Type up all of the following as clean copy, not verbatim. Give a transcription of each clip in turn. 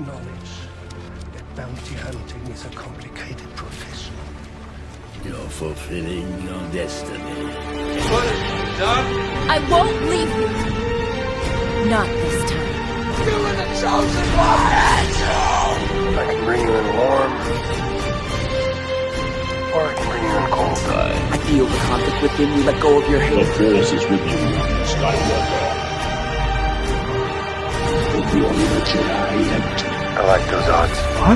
acknowledge that bounty hunting is a complicated profession. You're fulfilling your destiny. What have you done? I won't leave you. Not this time. You were the chosen one! I can bring you in warm, or I can bring you in cold. I feel the conflict within you. Let go of your hate. The force is with you, Skywalker. But you're the Jedi yet. I like those odds. My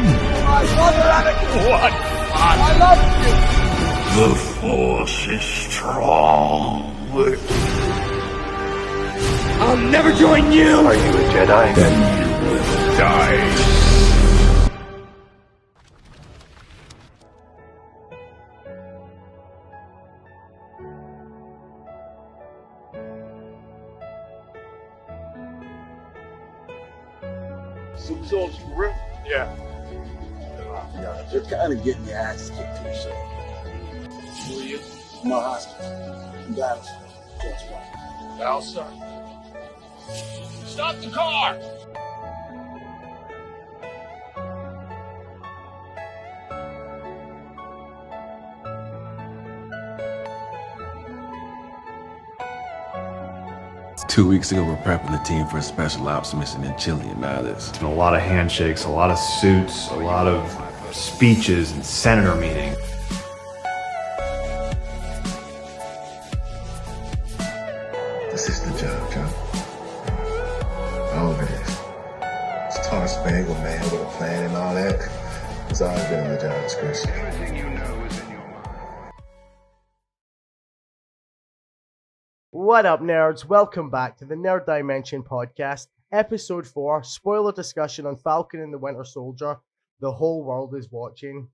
brother Anakin! What fun! I love you! The force is strong. I'll never join you! Are you a Jedi? Then you will die. Some results for real? Yeah. Yeah, they're kind of getting the ass kicked to yourself. Who are you? I'm a hostage. I'm Battlestar. That's why. Battlestar. Stop the car! 2 weeks ago, we're prepping the team for a special ops mission in Chile, and now this. A lot of handshakes, a lot of suits, a lot of speeches and senator meetings. This is the job, Joe. All of it is. It's Tar Spangled Man with a plan and all that. It's always been in the job description. Everything you know is in your mind. What up, nerds? Welcome back to the Nerd Dimension Podcast, Episode 4, spoiler discussion on Falcon and the Winter Soldier. The whole world is watching.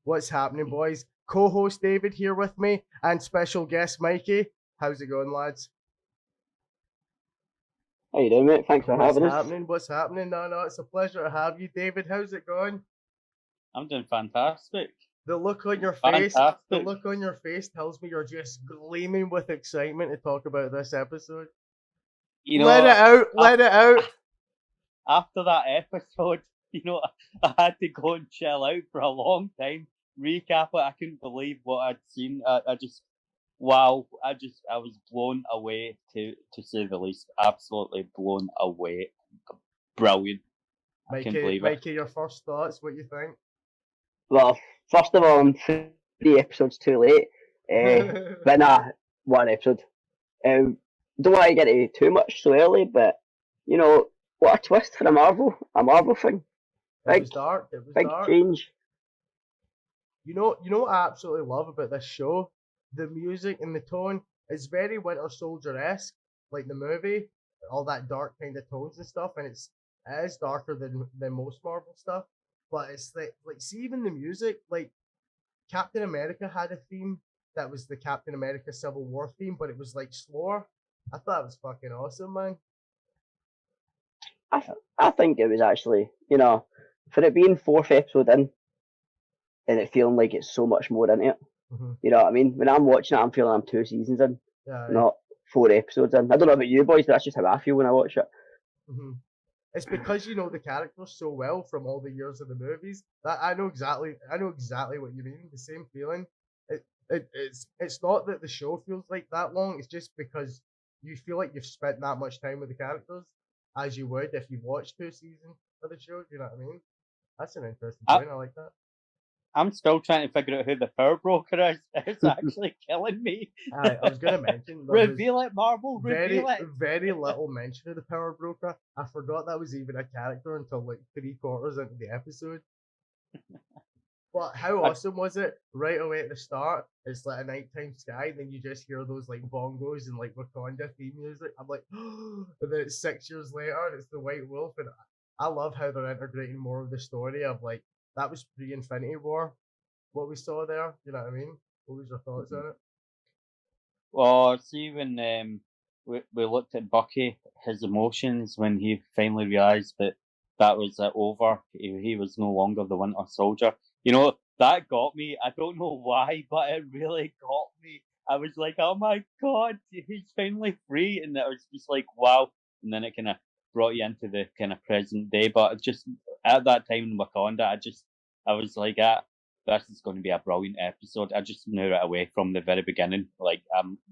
What's happening, boys? Co-host David here with me, and special guest Mikey. How's it going, lads? How you doing, mate? Thanks for having us. What's happening? No, it's a pleasure to have you. David, how's it going? I'm doing fantastic. The look on your face, Fantastic. the look on your face tells me you're just gleaming with excitement to talk about this episode. You know, Let it out. After that episode, you know, I had to go and chill out for a long time, recap it. I couldn't believe what I'd seen. I just, wow, I was blown away, to say the least. Absolutely blown away. Brilliant. I can't believe it. Mikey, your first thoughts, what you think? Well, first of all, I'm 3 episodes too late. But nah, 1 episode. Don't want to get into too much so early, but, you know, what a twist for a Marvel thing. It was dark. Big change. You know what I absolutely love about this show? The music and the tone is very Winter Soldier-esque, like the movie, all that dark kind of tones and stuff, and it is darker than most Marvel stuff. But it's like see, even the music, like Captain America had a theme that was the Captain America Civil War theme, but it was like slower. I thought it was fucking awesome, man. I think it was actually, you know, for it being 4th episode in, and it feeling like it's so much more in it. Mm-hmm. You know what I mean? When I'm watching it, I'm feeling I'm 2 seasons in, not 4 episodes in. I don't know about you boys, but that's just how I feel when I watch it. Mm-hmm. It's because you know the characters so well from all the years of the movies that I know exactly what you mean. The same feeling. It's not that the show feels like that long. It's just because you feel like you've spent that much time with the characters as you would if you watched 2 seasons of the show. You know what I mean? That's an interesting point. I like that. I'm still trying to figure out who the power broker is. It's actually killing me. I was going to mention. Reveal it, Marvel. Reveal it. Very little mention of the power broker. I forgot that was even a character until like 3/4 into the episode. But how awesome was it? Right away at the start, it's like a nighttime sky, and then you just hear those like bongos and like Wakanda theme music. I'm like, and then it's 6 years later, and it's the White Wolf, and I love how they're integrating more of the story of like, that was pre-Infinity War, what we saw there. You know what I mean? What was your thoughts on it? Well, see, when we looked at Bucky, his emotions when he finally realised that was over. He was no longer the Winter Soldier. You know, that got me. I don't know why, but it really got me. I was like, oh my god, he's finally free. And it was just like, wow. And then it kind of brought you into the kind of present day. But at that time in Wakanda, I was like, this is going to be a brilliant episode. I just knew it away from the very beginning. Like,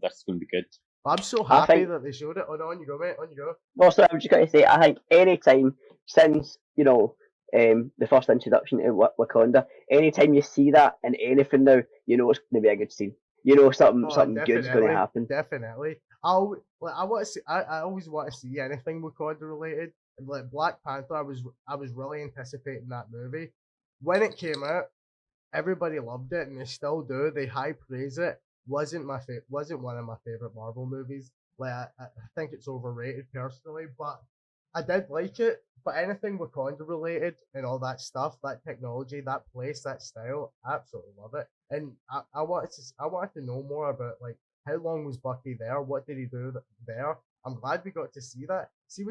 this is going to be good. I'm so happy that they showed it. On you go, mate. On you go. Well, so I'm just going to say, I think any time since, the first introduction to Wakanda, anytime you see that in anything now, you know it's going to be a good scene. You know something good's going to happen. Definitely. I want to see. I always want to see anything Wakanda related. Like Black Panther, I was really anticipating that movie. When it came out, everybody loved it, and they still do. They high praise it. Wasn't one of my favorite Marvel movies. Like I think it's overrated personally, but I did like it. But anything Wakanda related and all that stuff, that technology, that place, that style, I absolutely love it. And I wanted to know more about like how long was Bucky there? What did he do there? I'm glad we got to see that. See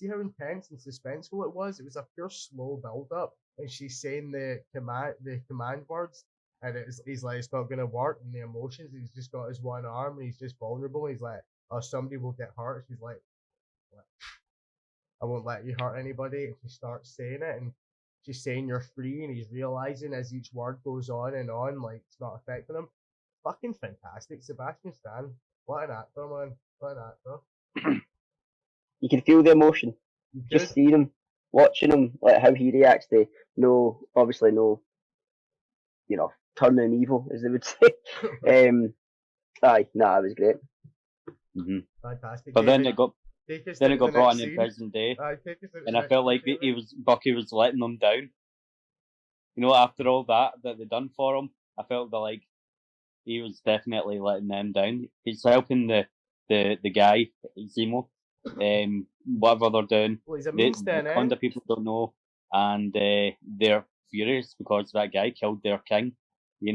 how intense and suspenseful it was. It was a pure slow build up, and she's saying the command words, and he's like, it's not gonna work. And the emotions, he's just got his one arm, and he's just vulnerable. And he's like, oh, somebody will get hurt. She's like, I won't let you hurt anybody. And she starts saying it, and she's saying you're free, and he's realizing as each word goes on, like it's not affecting him. Fucking fantastic, Sebastian Stan. What an actor, man. What an actor. You can feel the emotion. Just seeing him, watching him, like how he reacts to obviously no, turning evil, as they would say. It was great. Mm-hmm. Fantastic. But then it got brought in present day, and I felt like Bucky was letting them down. After all that they done for him, I felt that like he was definitely letting them down. He's helping the guy Zemo, whatever they're doing. Well, he's a means the Wakanda people don't know, and they're furious because that guy killed their king. Do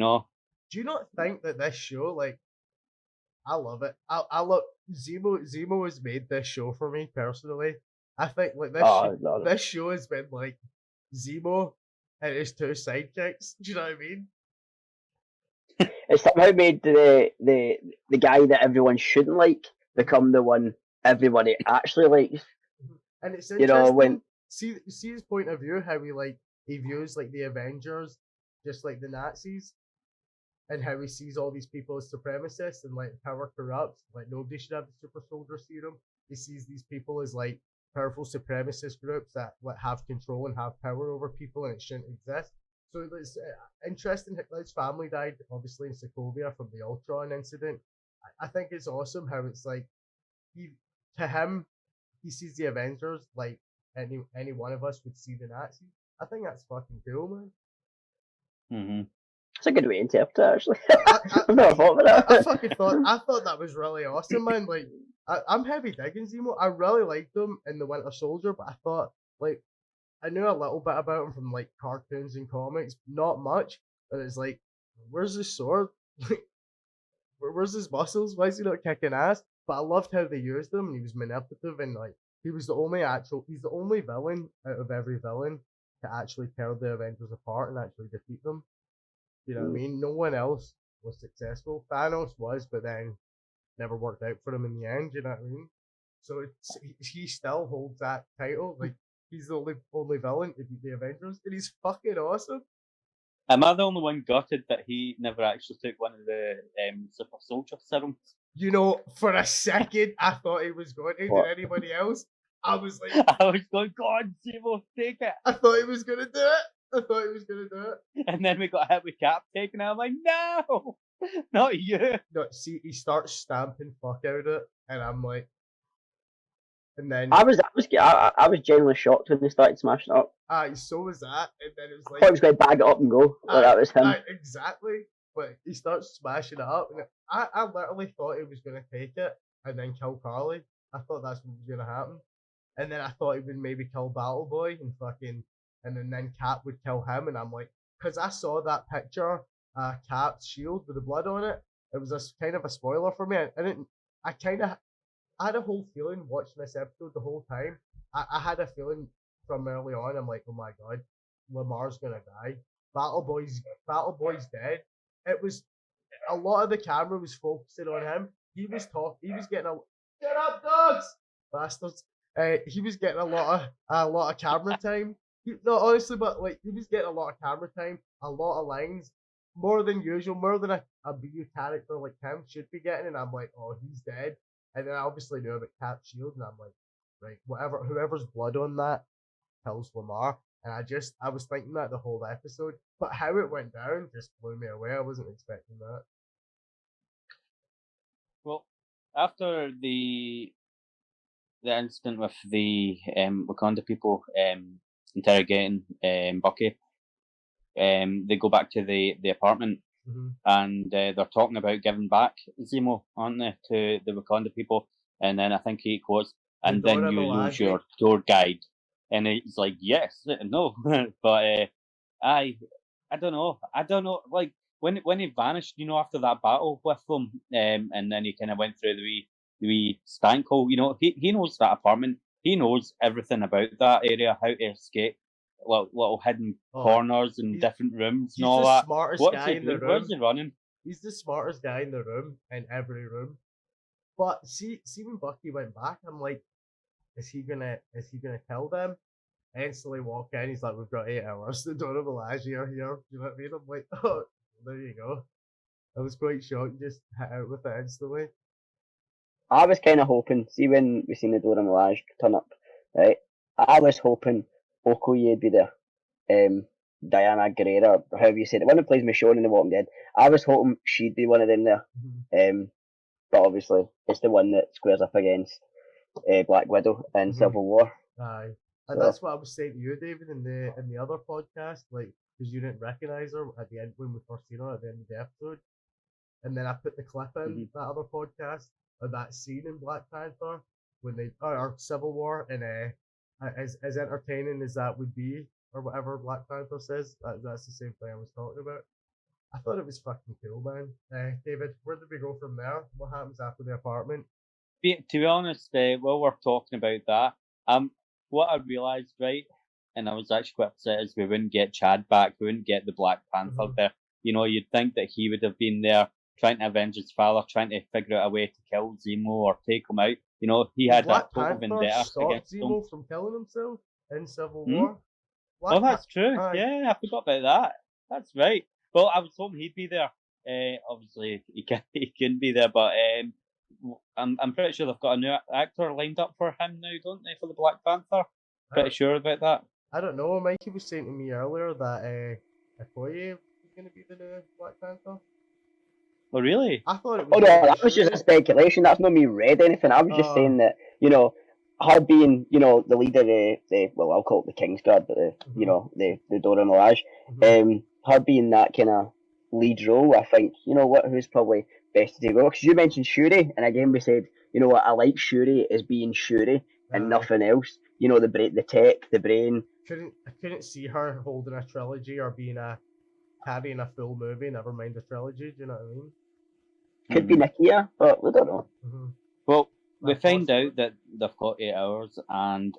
you not think that this show, like, I love it. I love Zemo has made this show for me personally. I think like this show has been like Zemo and his two sidekicks. Do you know what I mean? It somehow made the guy that everyone shouldn't like become the one everybody actually likes. And it's interesting. See his point of view, how he views like the Avengers just like the Nazis, and how he sees all these people as supremacists and like power corrupts, like nobody should have the super soldier serum. He sees these people as like powerful supremacist groups that have control and have power over people, and it shouldn't exist. So it's interesting. His family died obviously in Sokovia from the Ultron incident. I think it's awesome how it's like he sees the Avengers like any one of us would see the Nazis. I think that's fucking cool, man. Mm-hmm. It's a good way to interpret it, actually. I've never thought about that. I thought that was really awesome, man. Like, I'm heavy digging Zemo. I really liked him in The Winter Soldier, but I thought, like, I knew a little bit about him from, like, cartoons and comics. Not much, but it's like, where's his sword? Where's his muscles? Why is he not kicking ass? But I loved how they used him, and he was manipulative, and, like, he's the only villain out of every villain to actually tear the Avengers apart and actually defeat them. You know what I mean? No one else was successful. Thanos was, but then never worked out for him in the end. You know what I mean? So he still holds that title. Like, he's the only villain to beat the Avengers, and he's fucking awesome. Am I the only one gutted that he never actually took one of the super soldier serums? For a second, I thought he was going to. Did anybody else? I was like, I was going, God, Zemo, take it. I thought he was gonna do it. And then we got hit with Cap taking it. I'm like, no, not you. No, see, he starts stamping fuck out of it, and I'm like, and then I was genuinely shocked when they started smashing it up. So was that, and then it was like, I thought he was going to bag it up and go. That was him. Exactly, but he starts smashing it up, and I literally thought he was gonna take it and then kill Carly. I thought that's what was gonna happen, and then I thought he would maybe kill Battle Boy and fucking. And then Cap would kill him, and I'm like, because I saw that picture, Cap's shield with the blood on it. It was a kind of a spoiler for me. I had a whole feeling watching this episode the whole time. I had a feeling from early on. I'm like, oh my god, Lamar's gonna die. Battle Boy's dead. It was a lot of the camera was focusing on him. He was getting get up, dogs, bastards. He was getting a lot of camera time. No, honestly, but like he was getting a lot of camera time, a lot of lines, more than usual, more than a B character like him should be getting. And I'm like, oh, he's dead. And then I obviously knew about Cap's shield, and I'm like, right, whoever's blood on that kills Lamar. And I was thinking that the whole episode, but how it went down just blew me away. I wasn't expecting that. Well, after the incident with the Wakanda people interrogating Bucky, they go back to the apartment, and they're talking about giving back Zemo, aren't they, to the Wakanda people? And then I think he quotes, "And then you lose your tour guide." And it's like, yes, no, but I don't know. Like when he vanished, after that battle with them, and then he kind of went through the wee stank hole. He knows that apartment. He knows everything about that area, how to escape, little hidden corners and different rooms and all that. Smartest What's guy he in the doing? room. Where's he running? He's the smartest guy in the room, in every room. But see when Bucky went back, I'm like, is he gonna kill them? I instantly walk in, he's like, we've got 8 hours. The Dora Milaje are here. You know what I mean? I'm like, oh, there you go. I was quite shocked, just hit out with it instantly. I was kind of hoping, see when we seen the Dora Milaje turn up, right? I was hoping Okoye would be there. Diana Guerrera, or however you say it, the one that plays Michonne in The Walking Dead. I was hoping she'd be one of them there. But obviously, it's the one that squares up against Black Widow in Civil War. Aye. And that's what I was saying to you, David, in the other podcast, like, because you didn't recognise her at the end when we first seen her at the end of the episode. And then I put the clip in that other podcast of that scene in Black Panther when they or Civil War, and as entertaining as that would be, or whatever Black Panther says, that's the same thing I was talking about. I thought it was fucking cool, man. David, where did we go from there? What happens after the apartment? To be honest, while we're talking about that, what I realised, right, and I was actually quite upset, is we wouldn't get Chad back, we wouldn't get the Black Panther there. You'd think that he would have been there trying to avenge his father, trying to figure out a way to kill Zemo or take him out. He had Black that total Panther vendetta stopped against him. Zemo from killing himself in Civil War. Oh, that's true. Yeah, I forgot about that. That's right. Well, I was hoping he'd be there. Obviously, he couldn't be there, but I'm pretty sure they've got a new actor lined up for him now, don't they, for the Black Panther? Pretty sure about that. I don't know. Mikey was saying to me earlier that Okoye was going to be the new Black Panther. Oh, really? I thought it was. Oh no, that was just a speculation. That's not me read anything. I was just saying that, her being, the leader of well, I'll call it the Kingsguard, but the Dora Milaje, her being that kind of lead role, I think, who's probably best to take over? Because you mentioned Shuri, and again we said, what, I like Shuri as being Shuri and nothing else. The tech, the brain. I couldn't see her holding a trilogy or carrying a full movie, never mind a trilogy, do you know what I mean? Could be Nakia, but we don't know. Well, we find out that they've got 8 hours, and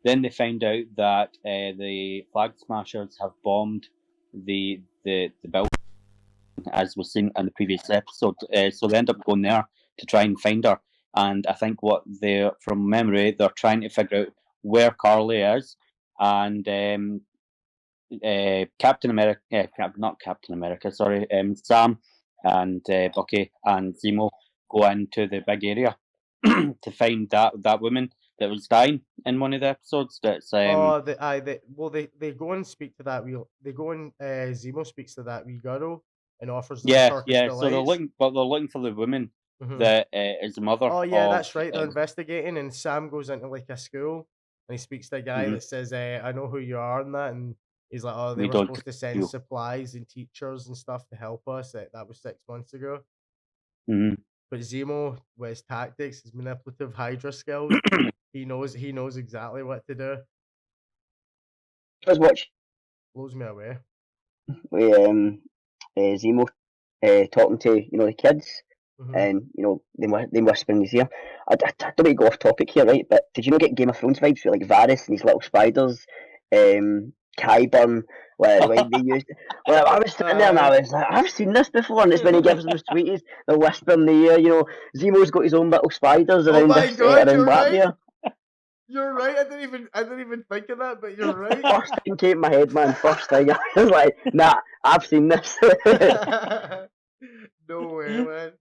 then they find out that the Flag Smashers have bombed the building, as was seen in the previous episode. So they end up going there to try and find her. And I think from memory, they're trying to figure out where Carly is, and Captain America, not Captain America, sorry, Sam and Bucky and Zemo go into the big area to find that woman that was dying in one of the episodes. That's they go and speak to that Zemo speaks to that wee girl and offers them yeah. Turkish So they're looking for the woman that is the mother. Oh yeah, of, that's right. They're investigating, and Sam goes into like a school and he speaks to a guy that says, "I know who you are," and that, and he's like, "Oh, they were supposed to send supplies and teachers and stuff to help us." That was 6 months ago. But Zemo, with his tactics, his manipulative Hydra skills, he knows exactly what to do. Let's watch. Blows me away. Zemo talking to the kids, and they whisper in his ear. I don't want to go off topic here, right? But did you not get Game of Thrones vibes with like Varys and these little spiders, Qyburn, where when they used? Well, I was sitting there and I was like, I've seen this before, and it's when he gives them his tweeties, the whisper in the ear. Zemo's got his own little spiders around Blackbeard. You're right. I didn't even think of that, but you're right. First thing came in my head, man. First thing. I was like, nah, I've seen this. No way, man.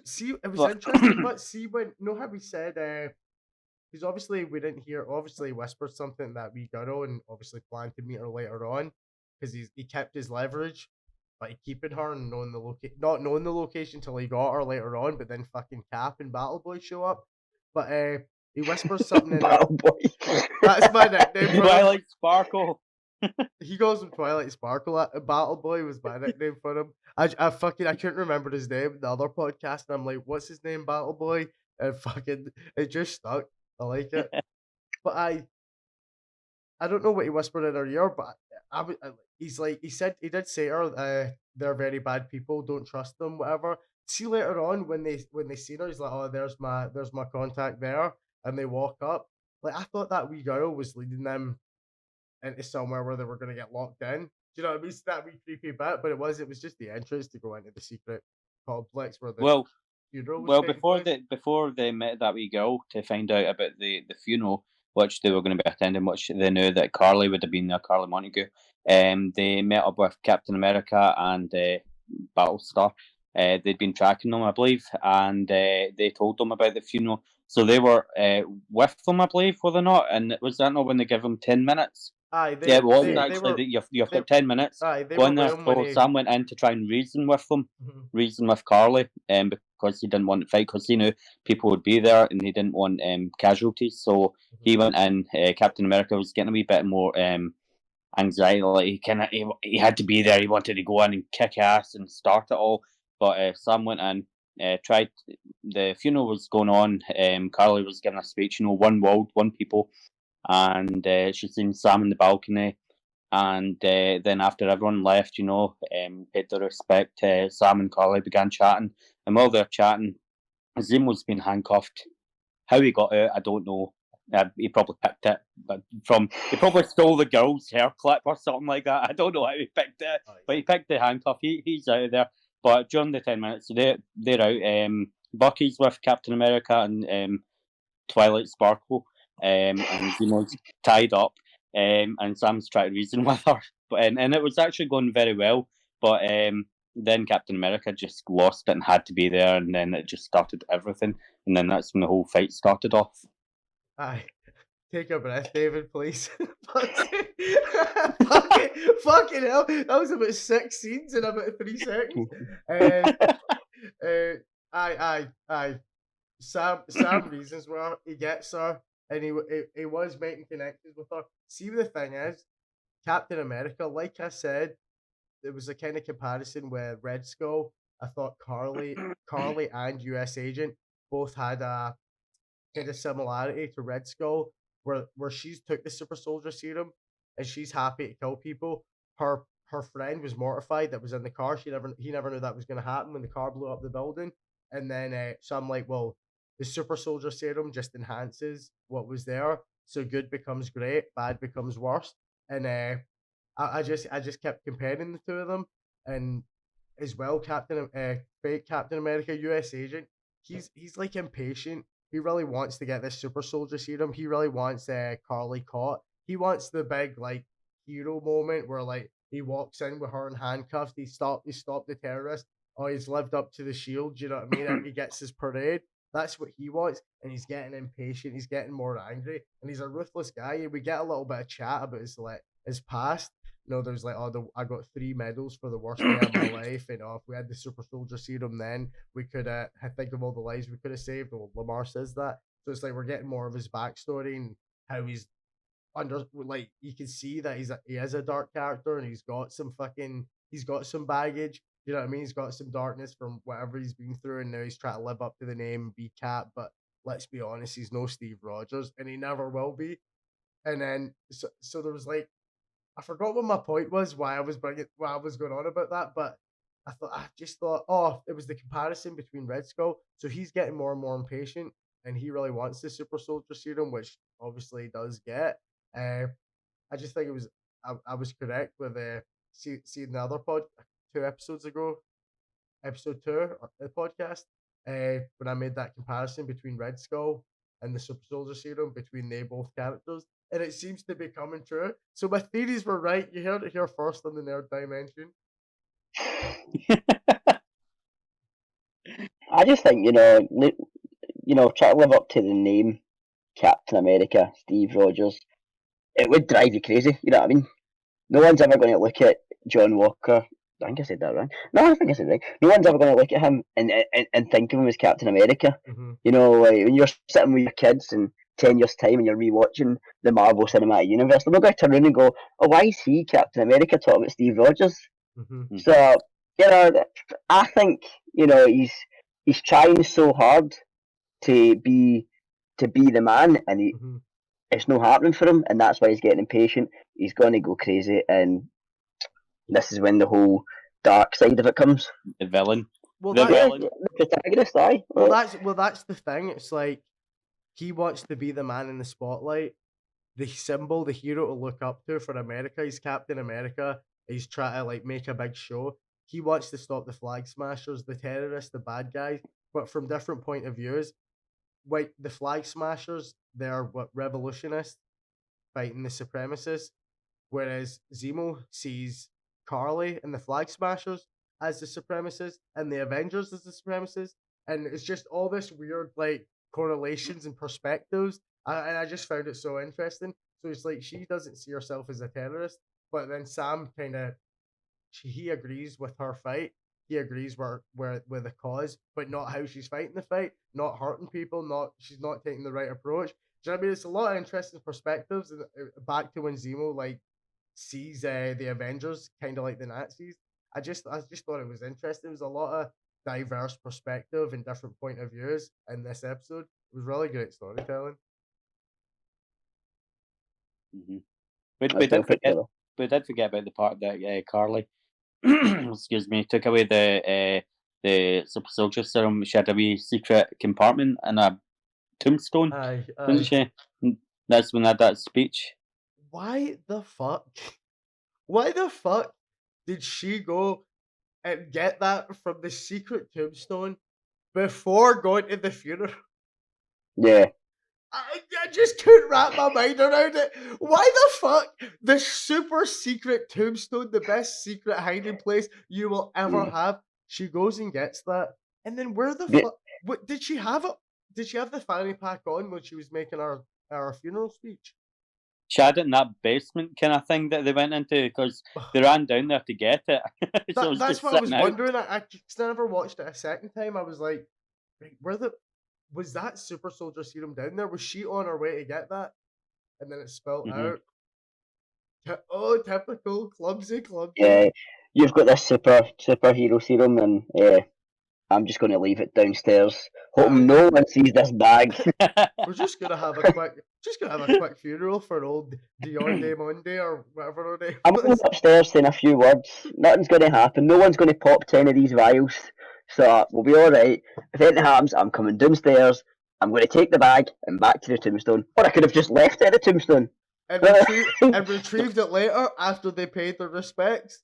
See, it was But- interesting, but see, when how we said, because obviously we didn't hear, obviously whispered something that we got on, and obviously planned to meet her later on, because he kept his leverage by keeping her and knowing not knowing the location till he got her later on, but then fucking Cap and Battle Boy show up, but he whispers something in Battle Boy. That's my nickname for him. Twilight Sparkle. He calls him Twilight Sparkle. Battle Boy was my nickname for him. I couldn't remember his name. The other podcast, and I'm like, what's his name, Battle Boy? And fucking, it just stuck. I like it. But I don't know what he whispered in her ear, but he did say to her, they're very bad people. Don't trust them. Whatever. See later on when they seen her, he's like, oh, there's my contact there, and they walk up. Like, I thought that wee girl was leading them into somewhere where they were going to get locked in. Do you know what I mean? It's that wee creepy bit, but it was just the entrance to go into the secret complex where the funeral was taking place. before they met that wee girl to find out about the funeral, which they were going to be attending, which they knew that Carly would have been there, Carly Montague. They met up with Captain America and Battlestar. They'd been tracking them, I believe, and they told them about the funeral. So they were with them, I believe, were they not? And was that not when they give them 10 minutes? Aye, It wasn't actually. You've got 10 minutes. Aye, they go in were there. with him when So Sam went in to try and reason with them, reason with Carly, because he didn't want to fight, because he knew people would be there and he didn't want casualties. So he went in. Captain America was getting a wee bit more anxiety. Like he had to be there. He wanted to go in and kick ass and start it all. But Sam went in. Tried. The funeral was going on. Carly was giving a speech. One world, one people. And she's seen Sam in the balcony, and then after everyone left, paid their respect, Sam and Carly began chatting, and while they're chatting, Zemo's been handcuffed. How he got out, I don't know. He probably picked it, but he probably stole the girl's hair clip or something like that. I don't know how he picked it, but he picked the handcuff. He's out of there. But during the 10 minutes, so they're out. Bucky's with Captain America and Twilight Sparkle. And Zemo's tied up, and Sam's trying to reason with her, and it was actually going very well. But then Captain America just lost it and had to be there, and then it just started everything, and then that's when the whole fight started off. Aye, take a breath, David, please. Fucking hell, that was about 6 scenes in about 3 seconds. Aye. Sam reasons where he gets her. And he was making connections with her. See, the thing is, Captain America, like I said, there was a kind of comparison with Red Skull. I thought Carly and US Agent both had a kind of similarity to Red Skull, where she's took the super soldier serum and she's happy to kill people. Her friend was mortified that was in the car. He never knew that was going to happen when the car blew up the building. And then so I'm like, well, the super soldier serum just enhances what was there, so good becomes great, bad becomes worse. And I just kept comparing the two of them, and as well, fake Captain America, US Agent, he's like impatient. He really wants to get this super soldier serum. He really wants Carly caught. He wants the big like hero moment where like he walks in with her in handcuffs. He stopped the terrorist. Oh, he's lived up to the shield. You know what I mean? And he gets his parade. That's what he wants, and he's getting impatient. He's getting more angry, and he's a ruthless guy. And we get a little bit of chat about his past. There's like, I got 3 medals for the worst day of my life, and if we had the super soldier serum, then we could think of all the lives we could have saved. Well, Lamar says that, so it's like we're getting more of his backstory and how he's like you can see that he is a dark character, and he's got some baggage. You know what I mean? He's got some darkness from whatever he's been through, and now he's trying to live up to the name and be Cap. But let's be honest, he's no Steve Rogers, and he never will be. And then so there was like, I forgot what my point was, why I was going on about that, but I just thought, oh, it was the comparison between Red Skull. So he's getting more and more impatient, and he really wants the super soldier serum, which obviously he does get. I just think I was correct with seeing the other 2 episodes ago, episode 2 of the podcast, when I made that comparison between Red Skull and the super soldier serum between they both characters, and it seems to be coming true. So my theories were right. You heard it here first on the Nerd Dimension. I just think try to live up to the name Captain America, Steve Rogers. It would drive you crazy. You know what I mean? No one's ever going to look at John Walker. I think I said that right. No, I think I said it right. No one's ever going to look at him and think of him as Captain America. Mm-hmm. You know, like when you're sitting with your kids in 10 years' time and you're rewatching the Marvel Cinematic Universe, they're not going to turn around and go, "Oh, why is he Captain America talking about Steve Rogers?" Mm-hmm. So, I think he's trying so hard to be the man, and Mm-hmm. it's not happening for him, and that's why he's getting impatient. He's going to go crazy, and this is when the whole dark side of it comes. The villain. Well, The that, villain. The protagonist, aye. well, that's the thing. It's like he wants to be the man in the spotlight, the symbol, the hero to look up to for America. He's Captain America. He's trying to like make a big show. He wants to stop the flag smashers, the terrorists, the bad guys, but from different point of views. Like the flag smashers, they're revolutionists fighting the supremacists, whereas Zemo sees Carly and the flag smashers as the supremacists and the Avengers as the supremacists, and it's just all this weird like correlations and perspectives, and I just found it so interesting. So it's like she doesn't see herself as a terrorist, but then Sam he agrees with her fight. He agrees with the cause, but not how she's fighting the fight, not hurting people, she's not taking the right approach. Do you know what I mean? It's a lot of interesting perspectives, and back to when Zemo like sees the Avengers kind of like the Nazis. I just thought it was interesting. There was a lot of diverse perspective and different point of views in this episode. It was really great storytelling. Mm-hmm. We did forget about the part that Carly, excuse me, took away the super soldier serum. She had a wee secret compartment and a tombstone, didn't she? That's when I had that speech. Why the fuck? Why the fuck did she go and get that from the secret tombstone before going to the funeral? Yeah. I just couldn't wrap my mind around it. Why the fuck the super secret tombstone, the best secret hiding place you will ever have? She goes and gets that, and then where the fuck? What did she have it? Did she have the fanny pack on when she was making her funeral speech? She had it in that basement kind of thing that they went into because they ran down there to get it. So that's what I was wondering. I never watched it a second time. I was like, was that super soldier serum down there? Was she on her way to get that? And then it spilled out. Oh, typical clumsy. Yeah, you've got this superhero serum, and I'm just going to leave it downstairs, hoping no one sees this bag. We're just gonna have a quick funeral for old Dion Monday or whatever her name. I'm going upstairs saying a few words. Nothing's going to happen. No one's going to pop 10 of these vials. So we'll be alright. If anything happens, I'm coming downstairs. I'm going to take the bag and back to the tombstone. Or I could have just left it at the tombstone. And retrieved it later after they paid their respects.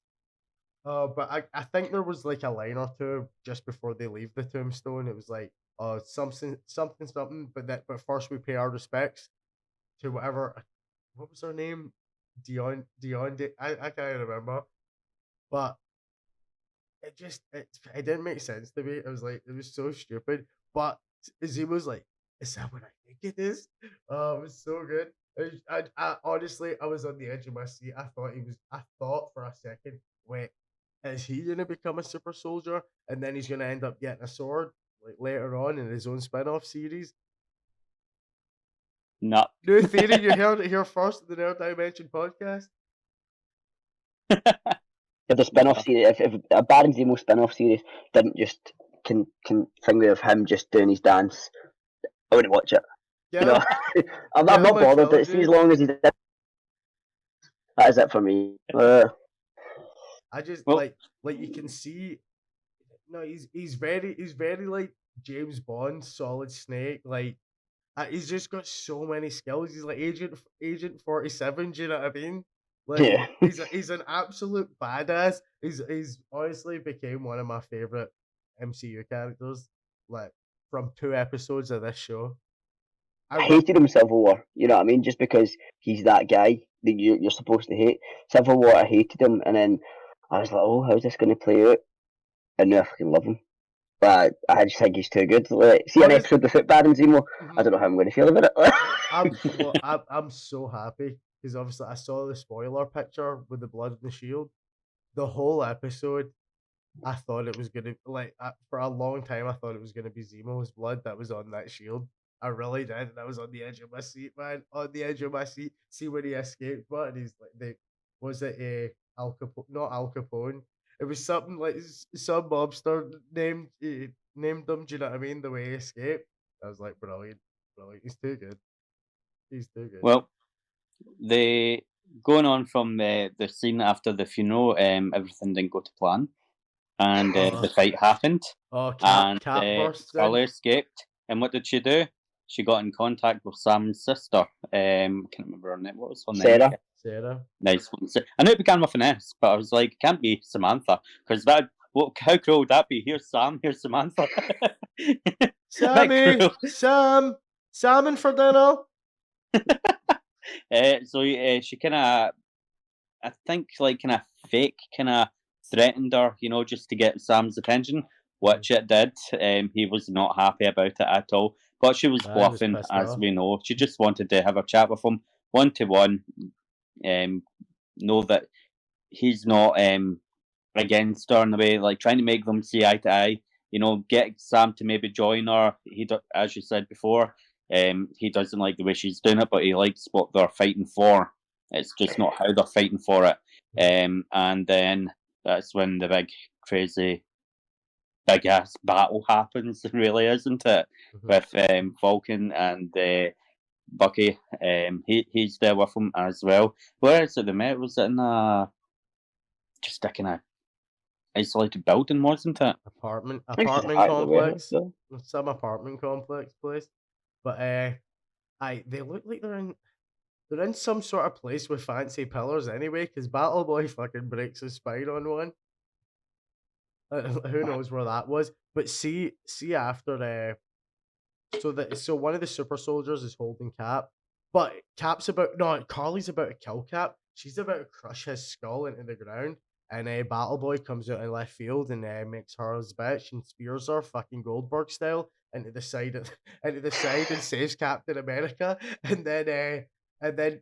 But I think there was like a line or two just before they leave the tombstone. It was like, something. But first we pay our respects to whatever. What was her name? Dion. I can't remember. But it didn't make sense to me. It was like, it was so stupid. But Zemo's like, is that what I think it is? It was so good. I honestly, I was on the edge of my seat. I thought for a second, wait, is he gonna become a super soldier and then he's gonna end up getting a sword like later on in his own spin-off series? No. New theory, you heard it here first in the Nerd Dimension Podcast. If the spin-off series, if a Baron Zemo spin-off series didn't just continue of him just doing his dance, I wouldn't watch it. Yeah. You know, I'm not bothered. See, as long as he's that is it for me. I just like you can see. No, he's very like James Bond, Solid Snake. Like he's just got so many skills. He's like Agent 47. Do you know what I mean? Like, yeah. he's an absolute badass. He's honestly became one of my favorite MCU characters. Like from 2 episodes of this show. I hated him Civil War. You know what I mean? Just because he's that guy that you're supposed to hate. Civil War, I hated him, and then I was like, oh, how's this going to play out? And now I fucking love him. But I just think he's too good. Like, see an episode of Footbad and Zemo. I don't know how I'm going to feel about it. I'm so happy because obviously I saw the spoiler picture with the blood in the shield. The whole episode, I thought it was gonna for a long time. I thought it was gonna be Zemo's blood that was on that shield. I really did, and I was on the edge of my seat, man. On the edge of my seat. See when he escaped, but and he's like, was it Al Capone? Not Al Capone. It was something like some mobster named them. Do you know what I mean? The way he escaped, I was like, brilliant. He's too good. He's too good. Well, going on from the scene after the funeral, everything didn't go to plan, and the fight happened. Oh, Cat burst in. Scully escaped, and what did she do? She got in contact with Sam's sister. I can't remember her name. What was her name? Sarah. Nice one. I knew it began with an S, but I was like, it can't be Samantha, because how cool would that be? Here's Sam, here's Samantha. Sammy, salmon for dinner. So she kind of, I think, like kind of fake, kind of threatened her, just to get Sam's attention, which it did. He was not happy about it at all. But she was bluffing, as we know. She just wanted to have a chat with him, 1-to-1. Know that he's not against her in a way, like trying to make them see eye to eye. Get Sam to maybe join her. As you said before, he doesn't like the way she's doing it, but he likes what they're fighting for. It's just not how they're fighting for it. And then that's when the big, crazy, big ass battle happens, really, isn't it? With Falcon and Bucky. He's there with him as well. Where is it they met? Was it in just a kind of isolated building, wasn't it? Apartment complex. Some apartment complex place. But they look like they're in some sort of place with fancy pillars anyway, because Battle Boy fucking breaks his spine on one. Who knows where that was? But see after so one of the super soldiers is holding Cap, but Carly's about to kill Cap. She's about to crush his skull into the ground, and Battle Boy comes out in left field and makes her his bitch and spears her fucking Goldberg style into the side and saves Captain America, and then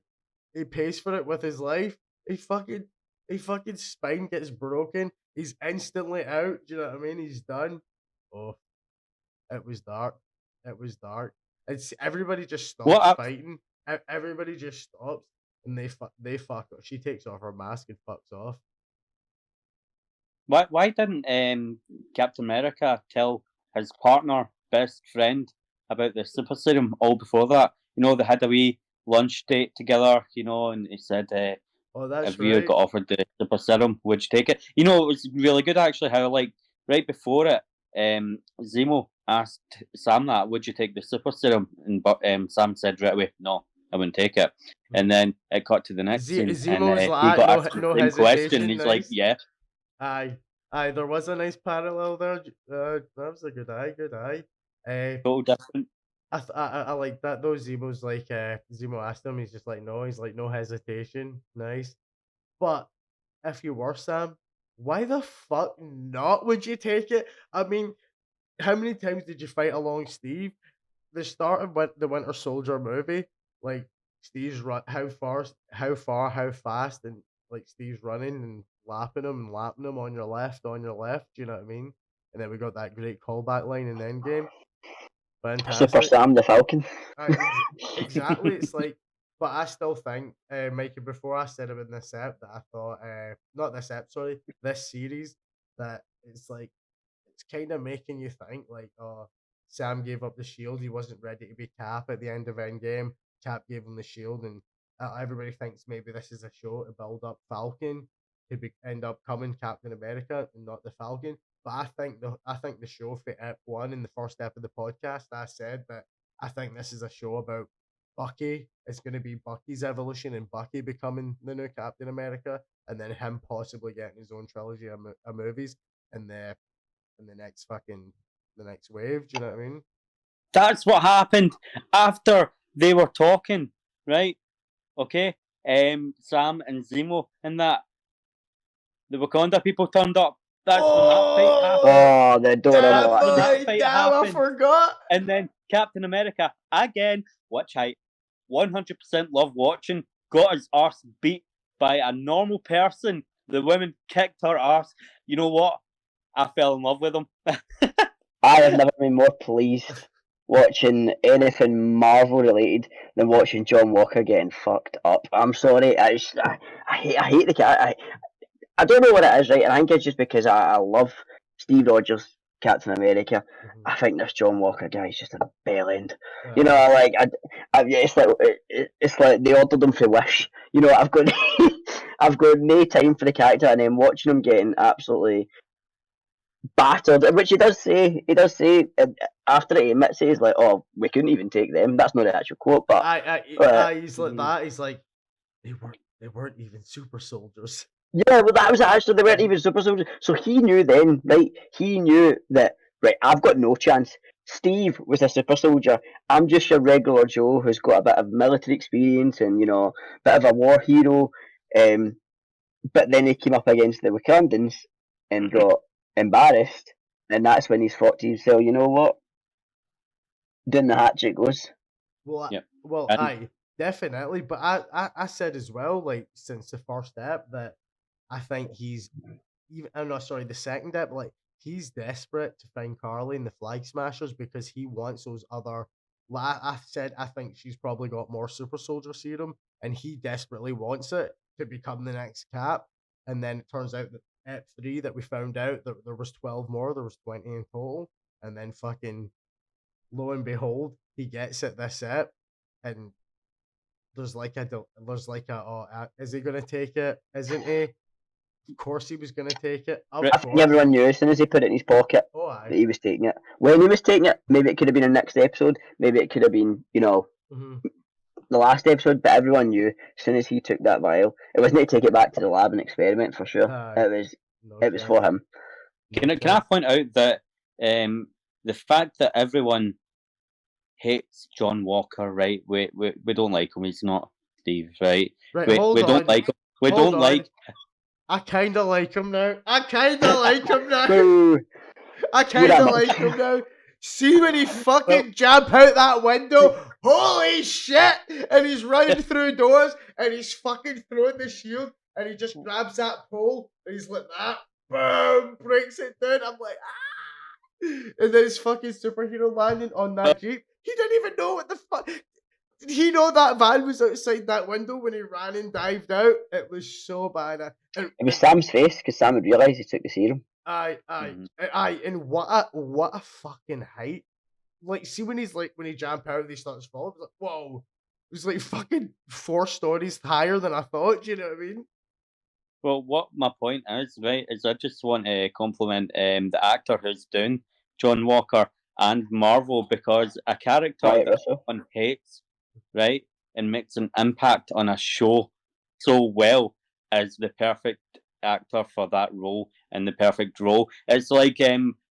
he pays for it with his life. He fucking spine gets broken. He's instantly out. Do you know what I mean? He's done. Oh, it was dark. It's everybody just stops fighting. Everybody just stops and they fuck up. She takes off her mask and fucks off. Why didn't Captain America tell his partner, best friend, about the super serum all before that? They had a wee lunch date together, and he said, if you got offered the super serum, would you take it? It was really good actually how, like, right before it, Zemo asked Sam that, would you take the super serum? And Sam said right away, no, I wouldn't take it. And then it got to the next scene, Zemo and was he like, got asked the same question, and he's nice. like, yeah. Aye, there was a nice parallel there. That was a good eye. Total different. I like that though. Zemo's like, Zemo asked him, he's just like, no. He's like, no hesitation. Nice. But if you were Sam, why the fuck not would you take it? I mean, how many times did you fight along Steve? The start of the Winter Soldier movie, like Steve's how fast, and like Steve's running and lapping him on your left. Do you know what I mean? And then we got that great callback line in Endgame. Fantastic. Super Sam the Falcon. Exactly. It's like, but I still think, Mikey, before I said it in this ep, that I thought, not this ep, sorry, this series, that it's like, it's kind of making you think, like, oh, Sam gave up the shield. He wasn't ready to be Cap at the end of Endgame. Cap gave him the shield, and everybody thinks maybe this is a show to build up Falcon to end up coming Captain America and not the Falcon. But I think the show for Ep 1 in the first ep of the podcast, I said that I think this is a show about Bucky. It's going to be Bucky's evolution and Bucky becoming the new Captain America, and then him possibly getting his own trilogy of movies in the next wave. Do you know what I mean? That's what happened after they were talking, right? Okay, Sam and Zemo and that the Wakanda people turned up. That's when that fight happened. Oh, the door That's when and that fight I happened. forgot. And then Captain America again, which I 100% love watching, got his arse beat by a normal person. The women kicked her arse. You know what? I fell in love with him. I have never been more pleased watching anything Marvel related than watching John Walker getting fucked up. I'm sorry, I hate the cat. I don't know what it is, right? And I think it's just because I love Steve Rogers, Captain America. I think this John Walker guy is just a bell end. You know, like it's like they ordered him for Wish. You know, I've got I've got no time for the character, and then watching him getting absolutely battered, which he does say after he admits it, he's like, "Oh, we couldn't even take them." That's not the actual quote, but he's like that. He's like, they weren't even super soldiers. Yeah, well, that was actually, they weren't even super soldiers. So he knew then, right? He knew that, right, I've got no chance. Steve was a super soldier. I'm just your regular Joe who's got a bit of military experience and, you know, a bit of a war hero. But then he came up against the Wakandans and got embarrassed. And that's when he's thought to himself, you know what? Down the hatchet goes. Well, Yep. aye, definitely. But I said as well, like, since the first step, that I think he's even. I'm not sorry, the second step, like, he's desperate to find Carly and the Flag Smashers because he wants those other. I said I think she's probably got more super soldier serum, and he desperately wants it to become the next Cap. And then it turns out that at 3 that we found out that there was 12 more, there was 20 in total, and then fucking lo and behold, he gets it this ep, and there's like a is he gonna take it? Isn't he? Of course he was gonna take it. I think everyone knew as soon as he put it in his pocket that he was taking it. When he was taking it, maybe it could have been in the next episode, maybe it could have been, you know, the last episode, but everyone knew as soon as he took that vial, it wasn't to take it back to the lab and experiment for sure. It was for him. Can I point out that the fact that everyone hates John Walker, right? We don't like him. He's not Steve, right? Right, we hold don't on. like him. We Hold don't on. like. I kind of like him now. I kind of like him now. Boo. I kind of like him now. See when he fucking jump out that window? Holy shit! And he's running through doors and he's fucking throwing the shield and he just grabs that pole and he's like that. Boom! Breaks it down. I'm like, ah! And then his fucking superhero landing on that Jeep. He didn't even know what the fuck. Did he know that van was outside that window when he ran and dived out? It was so bad. It was Sam's face because Sam had realised he took the serum. Aye, and what a fucking height! Like, see when he jump out and he starts falling, it's like, whoa! It was like fucking 4 stories higher than I thought. Do you know what I mean? Well, what my point is, right, is I just want to compliment the actor who's doing John Walker and Marvel, because a character that everyone hates, right, and makes an impact on a show so well is the perfect actor for that role and the perfect role. It's like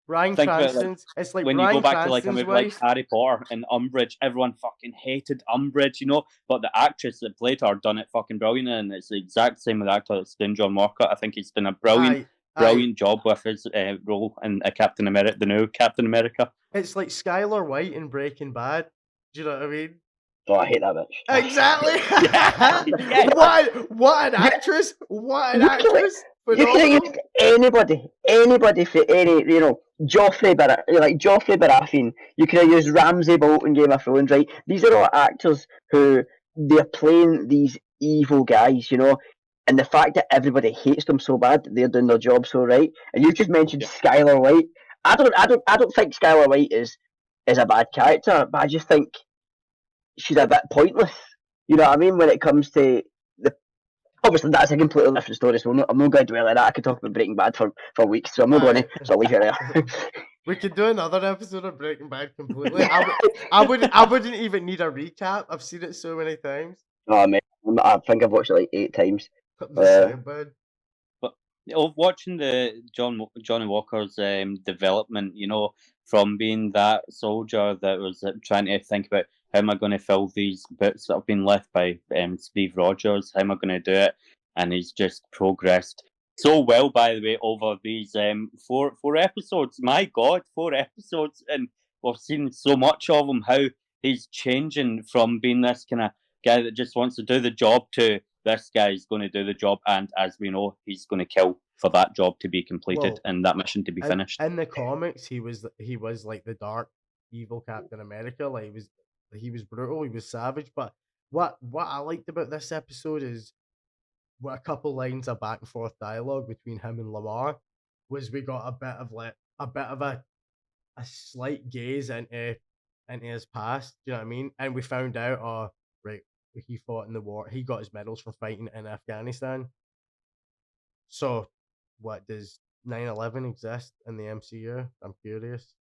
Bryan Cranston's. It's like when Bryan you go back Cranston's to like a movie wife. like Harry Potter and Umbridge, everyone fucking hated Umbridge, you know, but the actress that played her done it fucking brilliant, and it's the exact same with the actor that's doing John Walker. I think he's done a brilliant job with his role in Captain America, the new Captain America. It's like Skylar White in Breaking Bad. Do you know what I mean? Oh, I hate that bitch. Exactly. What an actress! What an actress! You could have used anybody for any, you know, Joffrey Baratheon. You could have used Ramsay Bolton, Game of Thrones, right? These are all actors who they're playing these evil guys, you know. And the fact that everybody hates them so bad, that they're doing their job so right. And you just mentioned Skylar White. I don't think Skylar White is a bad character, but I just think she's a bit pointless. You know what I mean? When it comes to obviously that's a completely different story, so I'm not going to dwell on that. I could talk about Breaking Bad for weeks, so I'm not going to. So I'll leave it there. We could do another episode of Breaking Bad completely. I wouldn't even need a recap. I've seen it so many times. Oh man, I think I've watched it like 8 times. But Watching the Johnny Walker's development, from being that soldier that was trying to think about how am I going to fill these bits that have been left by Steve Rogers, how am I going to do it, and he's just progressed so well. By the way, over these four episodes, my God, 4 episodes, and we've seen so much of him. How he's changing from being this kind of guy that just wants to do the job to this guy's going to do the job, and as we know, he's going to kill for that job to be completed and that mission to be finished. In the comics, he was like the dark, evil Captain America. Like he was brutal, he was savage. But what I liked about this episode is what a couple lines of back and forth dialogue between him and Lamar was. We got a bit of a slight gaze into his past. Do you know what I mean? And we found out, oh right, he fought in the war. He got his medals for fighting in Afghanistan. So, what does 9/11 exist in the MCU? I'm curious.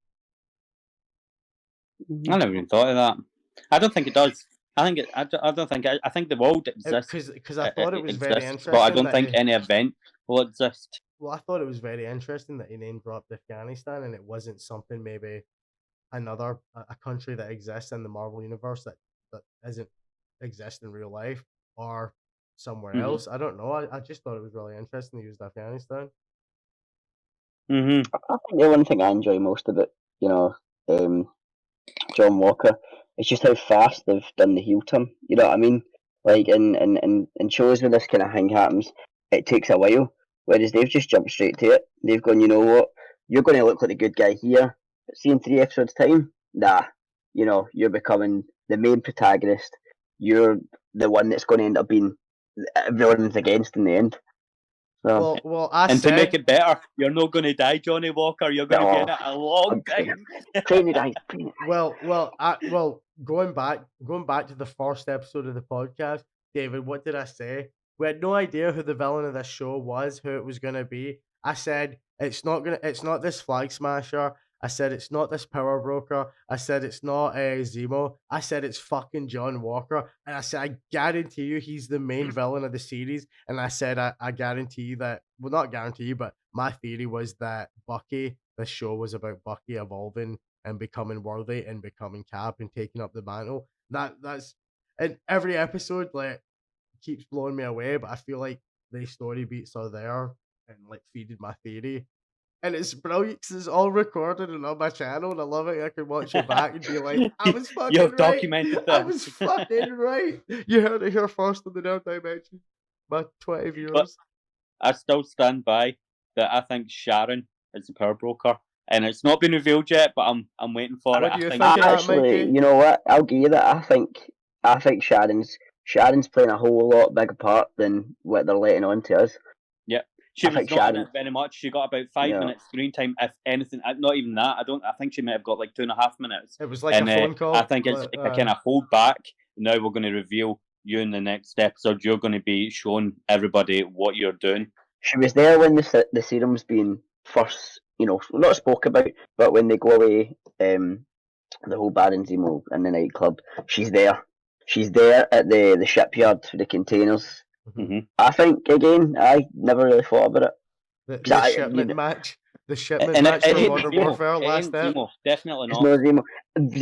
I never even thought of that. I don't think it does. I think I think the world exists because I thought it was very interesting. But I don't think any event will exist. Well, I thought it was very interesting that he name dropped Afghanistan, and it wasn't something maybe another a country that exists in the Marvel universe that isn't exist in real life or somewhere else. I don't know. I just thought it was really interesting to use Afghanistan. I think the one thing I enjoy most about John Walker is just how fast they've done the heel turn. You know what I mean? Like in shows where this kind of thing happens, it takes a while. Whereas they've just jumped straight to it. They've gone, you know what? You're going to look like the good guy here, but see in 3 episodes' time, you're becoming the main protagonist. You're the one that's going to end up being everyone's against in the end. So, to make it better, you're not going to die, Johnny Walker. You're going to be in it a long time. Train to die. Going back to the first episode of the podcast, David, what did I say? We had no idea who the villain of this show was, who it was going to be. I said it's not this Flag Smasher. I said it's not this Power Broker. I said it's not Zemo. I said it's fucking John Walker. And I said I guarantee you he's the main villain of the series. And I said I guarantee you that, well, not guarantee you, but my theory was that Bucky, the show was about Bucky evolving and becoming worthy and becoming Cap and taking up the mantle. That's and every episode keeps blowing me away, but I feel like the story beats are there and feeded my theory. And it's brilliant because it's all recorded and on my channel, and I love it. I can watch it back and be like, I was fucking You've right. documented that. I was fucking right. You heard it here first on the Nerd Dimension. My 20 viewers. But I still stand by that I think Sharon is the Power Broker. And it's not been revealed yet, but I'm waiting for it. What do you think actually, you know what? I'll give you that. I think Sharon's playing a whole lot bigger part than what they're letting on to us. Yeah. She was not in it very much. She got about 5 minutes screen time, if anything. Not even that. I think she might have got 2.5 minutes. It was like a phone call. I think it's a kind of hold back. Now we're going to reveal you in the next episode. You're going to be showing everybody what you're doing. She was there when the serum's being first, not spoke about, but when they go away, the whole Baron Zemo in the nightclub, she's there. She's there at the shipyard for the containers. Mm-hmm. I think, again, I never really thought about it. The shipment match for Modern Warfare last time. Definitely not. It's no Zemo.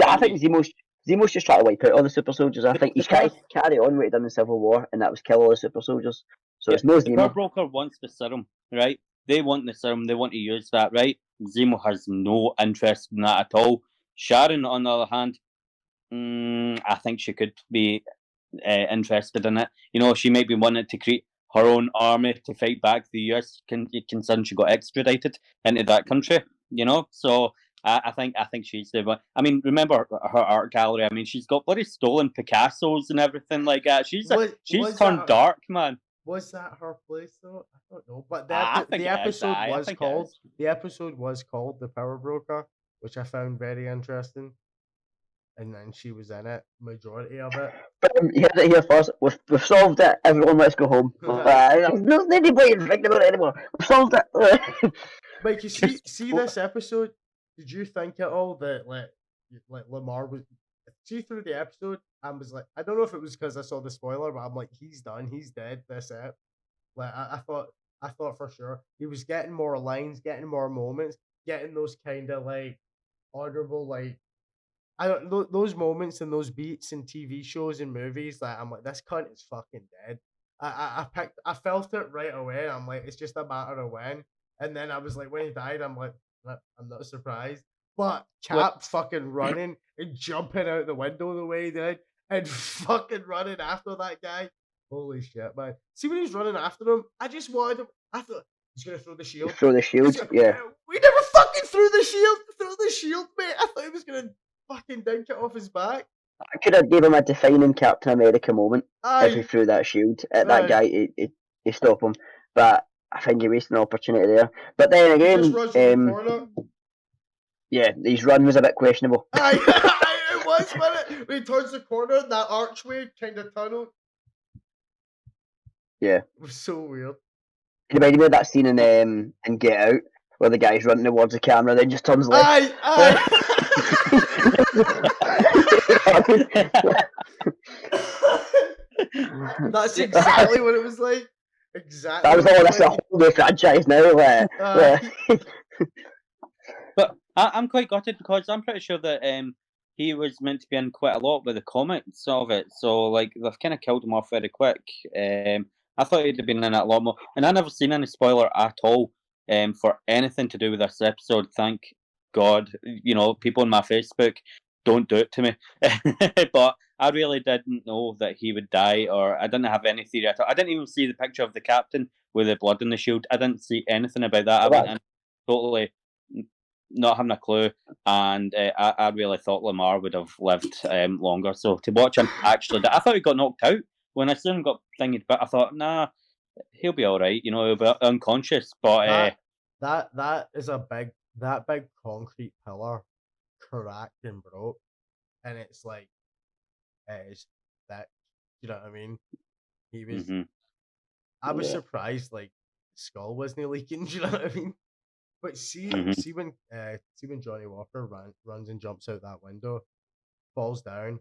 I think Zemo's just trying to wipe out all the super soldiers. I think he's trying to carry on what he done in Civil War, and that was kill all the super soldiers. So it's no Zemo. The Power Broker wants the serum, right? They want the serum. They want to use that, right? Zemo has no interest in that at all. Sharon, on the other hand, I think she could be interested in it. She might be wanting to create her own army to fight back the US concern she got extradited into that country. So I think she's the one. I mean, remember her art gallery? I mean, she's got bloody stolen Picassos and everything like that. She's turned dark, man. Was that her place though? I don't know. But the episode was called The Power Broker, which I found very interesting. And then she was in it, majority of it. But you heard it here first. We've solved it. Everyone, let's go home. There's no anybody thinking about it anymore. We've solved it. Mike, you see this episode? Did you think at all that Lamar was? See through the episode, I was like, I don't know if it was because I saw the spoiler, but I'm like, he's done, he's dead. This it. I thought I thought for sure he was getting more lines, getting more moments, getting those kind of like honorable, like I don't those moments and those beats in TV shows and movies. Like I'm like, this cunt is fucking dead. I felt it right away. I'm like, it's just a matter of when. And then I was like, when he died, I'm like, I'm not surprised. But Cap fucking running and jumping out the window the way he did, and fucking running after that guy. Holy shit, man! See when he's running after him, I just wanted him. I thought he's gonna throw the shield. Throw the shield, yeah. We never fucking threw the shield. Throw the shield, mate. I thought he was gonna fucking dink it off his back. I could have gave him a defining Captain America moment if he threw that shield at that guy to stop him. But I think he wasted an opportunity there. But then again, yeah, his run was a bit questionable. It was, wasn't it? When he turns the corner, that archway kind of tunnel. Yeah. It was so weird. It reminded me of that scene in Get Out where the guy's running towards the camera, then just turns left. That's exactly what it was like. Exactly. That was all. That's a whole new franchise now. But I'm quite gutted because I'm pretty sure that he was meant to be in quite a lot with the comics of it. So like they've kind of killed him off very quick. I thought he'd have been in it a lot more, and I never seen any spoiler at all for anything to do with this episode. Thank God, people on my Facebook don't do it to me. But I really didn't know that he would die, or I didn't have any theory at all. I didn't even see the picture of the captain with the blood in the shield. I didn't see anything about that. I went in totally not having a clue, and I really thought Lamar would have lived longer. So to watch him actually, I thought he got knocked out. When I seen him got thingied, but I thought, nah, he'll be all right. He'll be unconscious. But that is that big concrete pillar cracked and broke, and it's like it's that. You know what I mean? He was. Mm-hmm. I was surprised, like skull wasn't leaking. Do you know what I mean? But see when Johnny Walker runs and jumps out that window, falls down,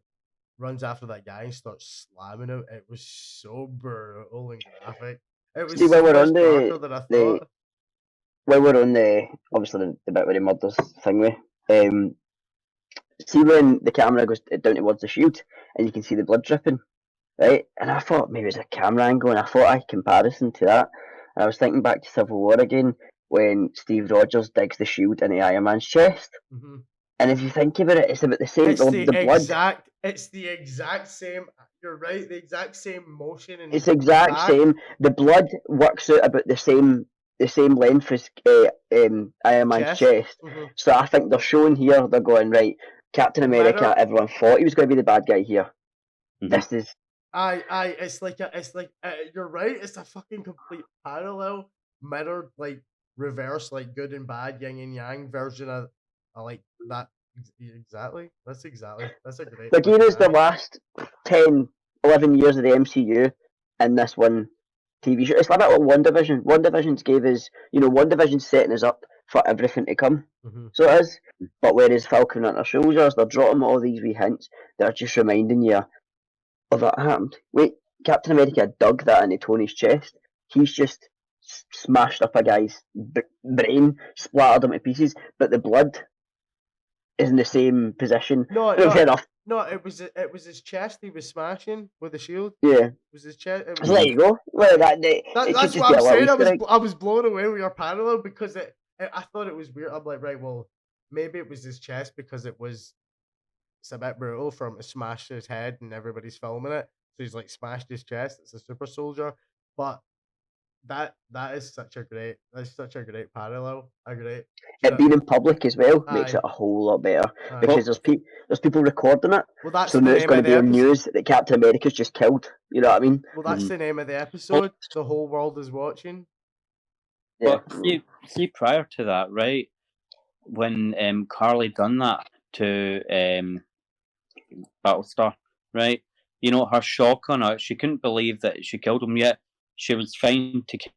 runs after that guy and starts slamming him. It was so brutal and graphic. It was so much darker than I thought. When we're on obviously the bit where he murders Thingy, see when the camera goes down towards the shield and you can see the blood dripping, right? And I thought maybe it was a camera angle, and I thought a comparison to that. And I was thinking back to Civil War again when Steve Rogers digs the shield into Iron Man's chest. Mm-hmm. And if you think about it, it's about the same. It's the blood. It's the exact same. You're right. The exact same motion. And it's exact same. The blood works out about the same length as Iron Man's chest. Mm-hmm. So I think they're showing here. They're going right. Captain America. Everyone thought he was going to be the bad guy here. Mm-hmm. This is. It's like you're right. It's a fucking complete parallel, mirrored, like reverse, like good and bad, yin and yang version of like that. Exactly. That's a great. They gave us the last 10, 11 years of the MCU in this one TV show. It's like that WandaVision. WandaVision's gave us, WandaVision's setting us up for everything to come. Mm-hmm. So it is. But whereas Falcon and Soldiers, they're dropping all these wee hints. They're just reminding you, oh, that happened. Wait, Captain America dug that into Tony's chest. He's just smashed up a guy's brain, splattered him to pieces, but the blood is in the same position. No, it was his chest he was smashing with the shield. Yeah. It was his chest. So there you go. Well, that's what I'm saying. I was blown away with your parallel because I thought it was weird. I'm like, right, well, maybe it was his chest because it's a bit brutal for him to smash his head and everybody's filming it. So he's like smashed his chest. It's a super soldier. But that is such a great parallel. It being in public as well makes it a whole lot better because there's people recording it. Well, so now it's going to be on news that Captain America's just killed. You know what I mean? Well, that's the name of the episode. The whole world is watching. Yeah. But see, prior to that, right, when Carly done that to Battlestar, right? Her shock on it, she couldn't believe that she killed him yet. She was fine to kill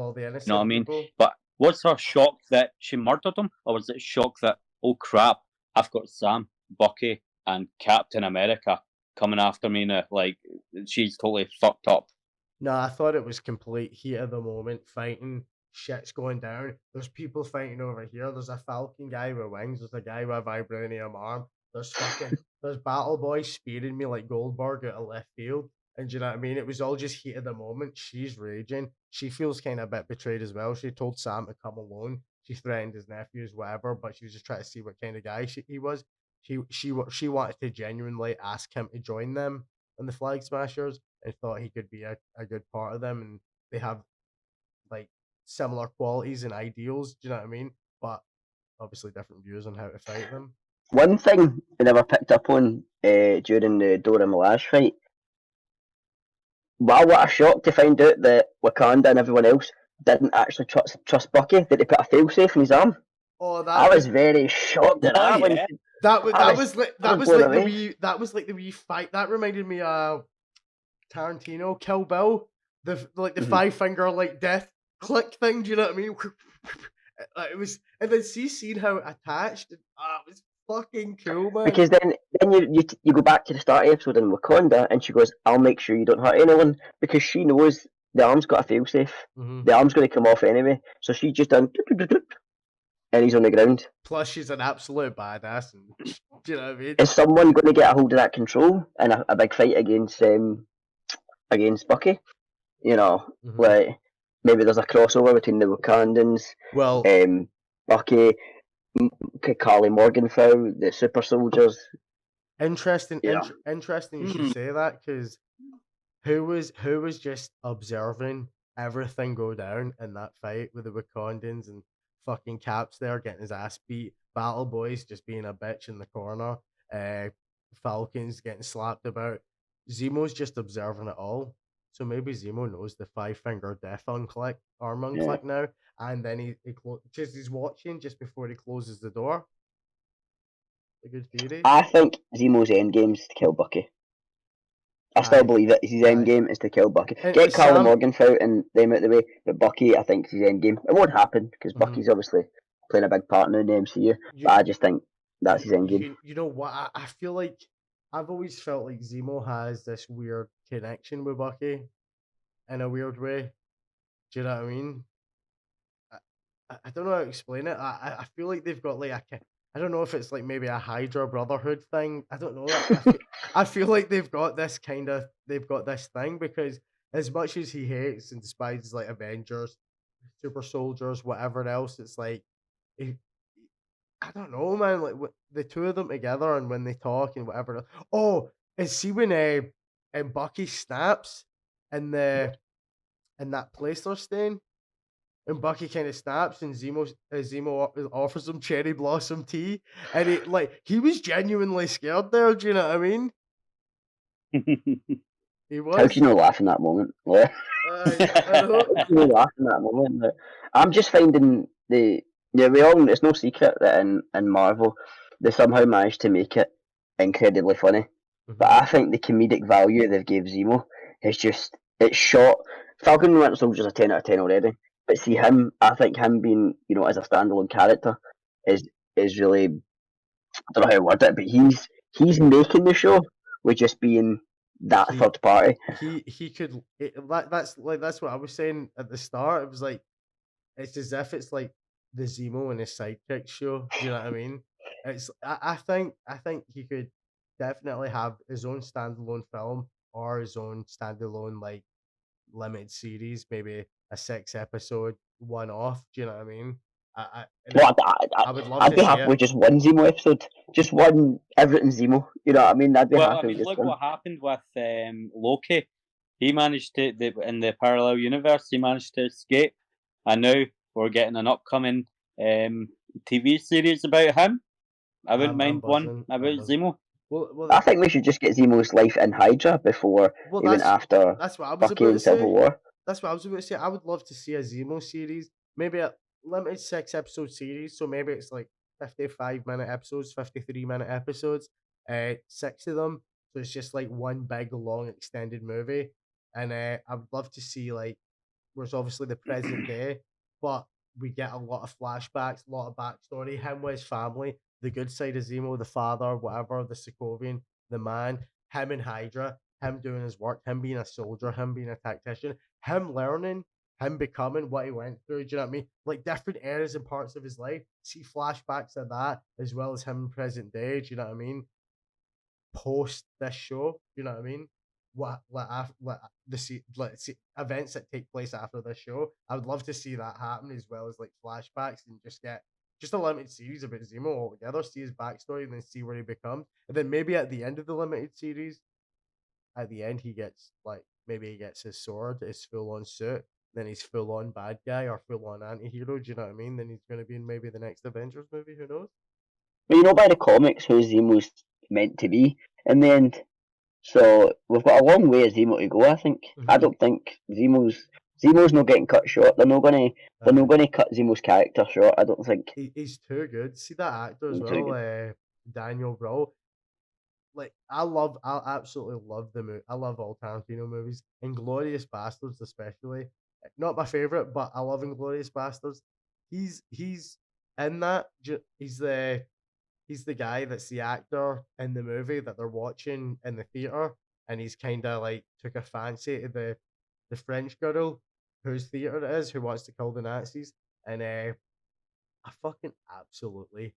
all the innocent. You know what I mean? People. But was her shock that she murdered him, or was it shock that, oh crap, I've got Sam, Bucky, and Captain America coming after me now? Like, she's totally fucked up. No, I thought it was complete heat of the moment fighting. Shit's going down. There's people fighting over here. There's a Falcon guy with wings. There's a guy with a vibranium arm. There's Battle Boy spearing me like Goldberg out of left field. And do you know what I mean? It was all just heat of the moment. She's raging. She feels kind of a bit betrayed as well. She told Sam to come alone. She threatened his nephews, whatever, but she was just trying to see what kind of guy he was. She wanted to genuinely ask him to join them on the Flag Smashers and thought he could be a good part of them. And they have like similar qualities and ideals. Do you know what I mean? But obviously different views on how to fight them. One thing I never picked up on during the Dora Milaje fight. Wow, what a shock to find out that Wakanda and everyone else didn't actually trust Bucky, that they put a failsafe in his arm. Oh, I was very shocked at that. Yeah. That was like the wee fight. That reminded me of Tarantino, Kill Bill, the 5-finger like death click thing. Do you know what I mean? It was, and then seeing how attached. It was fucking cool, man. Because then you go back to the start of the episode in Wakanda, and she goes, "I'll make sure you don't hurt anyone," because she knows the arm's got a failsafe. The arm's going to come off anyway, so she just done, and he's on the ground. Plus, she's an absolute badass. And, do you know what I mean? Is someone going to get a hold of that control in a big fight against Bucky? You know, like maybe there's a crossover between the Wakandans, Bucky, Carly Morgenthau, the super soldiers. Interesting. Interesting you should say that, because who was just observing everything go down in that fight with the Wakandans, and fucking Cap's there getting his ass beat, Battle Boy's just being a bitch in the corner, Falcon's getting slapped about, Zemo's just observing it all. So maybe Zemo knows the 5-finger death arm unclick now, and then he's watching just before he closes the door. A good theory. I think Zemo's endgame's to kill Bucky. I still believe it. His endgame is to kill Bucky. Get Carly Morgenthau and them out of the way, but Bucky, I think, is his endgame. It won't happen because Bucky's obviously playing a big part in the MCU. But I just think that's his endgame. You know what? I feel like I've always felt like Zemo has this weird connection with Bucky in a weird way. Do you know what I mean? I don't know how to explain it. I feel like they've got like I don't know if it's like maybe a Hydra Brotherhood thing. I don't know. I feel like they've got this thing, because as much as he hates and despises like Avengers, super soldiers, whatever else, it's like I don't know, man. Like the two of them together, and when they talk and whatever. Oh, and see when Bucky snaps in that place they're staying, and Bucky kind of snaps, and Zemo offers him cherry blossom tea, and he was genuinely scared there. Do you know what I mean? He was. How can you not laugh in that moment? Yeah. I know. How can you laugh in that moment? I'm just finding it's no secret that in Marvel they somehow managed to make it incredibly funny. But I think the comedic value they've gave Zemo is just, it's shot. Falcon and Winter Soldier's a 10 out of 10 already. But see him, I think him being, as a standalone character is really, I don't know how to word it, but he's making the show with just being that third party. He could, that's what I was saying at the start. It was like, it's as if it's like the Zemo and his sidekick show. Do you know what I mean? It's I think he could definitely have his own standalone film or his own standalone like limited series, maybe a 6-episode one-off. Do you know what I mean? I would love. I'd be happy with just one Zemo episode, just one everything Zemo. You know what I mean? I'd be happy. I mean, look what happened with Loki. He managed to in the parallel universe. He managed to escape, and now we're getting an upcoming TV series about him. I wouldn't mind one about Zemo. Well, I think we should just get Zemo's life in Hydra before he went after Bucky in Civil War. That's what I was about to say. I would love to see a Zemo series, maybe a limited 6-episode series. So maybe it's like 55-minute episodes, 53-minute episodes, 6 of them. So it's just like one big long extended movie. And I would love to see like, where's obviously the present day, but we get a lot of flashbacks, a lot of backstory, him with his family, the good side of Zemo, the father, whatever, the Sokovian, the man, him and Hydra, him doing his work, him being a soldier, him being a tactician, him learning, him becoming what he went through. Do you know what I mean? Like different areas and parts of his life. See flashbacks of that as well as him in present day. Do you know what I mean? Post this show. Do you know what I mean? Events that take place after this show. I would love to see that happen as well as like flashbacks and just get just a limited series about Zemo altogether. See his backstory and then see where he becomes. And then maybe at the end of the limited series, at the end he gets like maybe he gets his sword, his full on suit. Then he's full on bad guy or full on anti hero. Do you know what I mean? Then he's going to be in maybe the next Avengers movie. Who knows? But you know, by the comics, who Zemo's meant to be in the end. So we've got a long way of Zemo to go. I think. I don't think Zemo's not getting cut short. They're not gonna cut Zemo's character short. I don't think. He's too good. See that actor as He's too well, Daniel Bro. Like I absolutely love the movie. I love all Tarantino movies, Inglourious Bastards especially. Not my favorite, but I love Inglourious Bastards. He's in that. He's the guy that's the actor in the movie that they're watching in the theater, and he's kind of like took a fancy to the French girl whose theater it is, who wants to kill the Nazis, and I fucking absolutely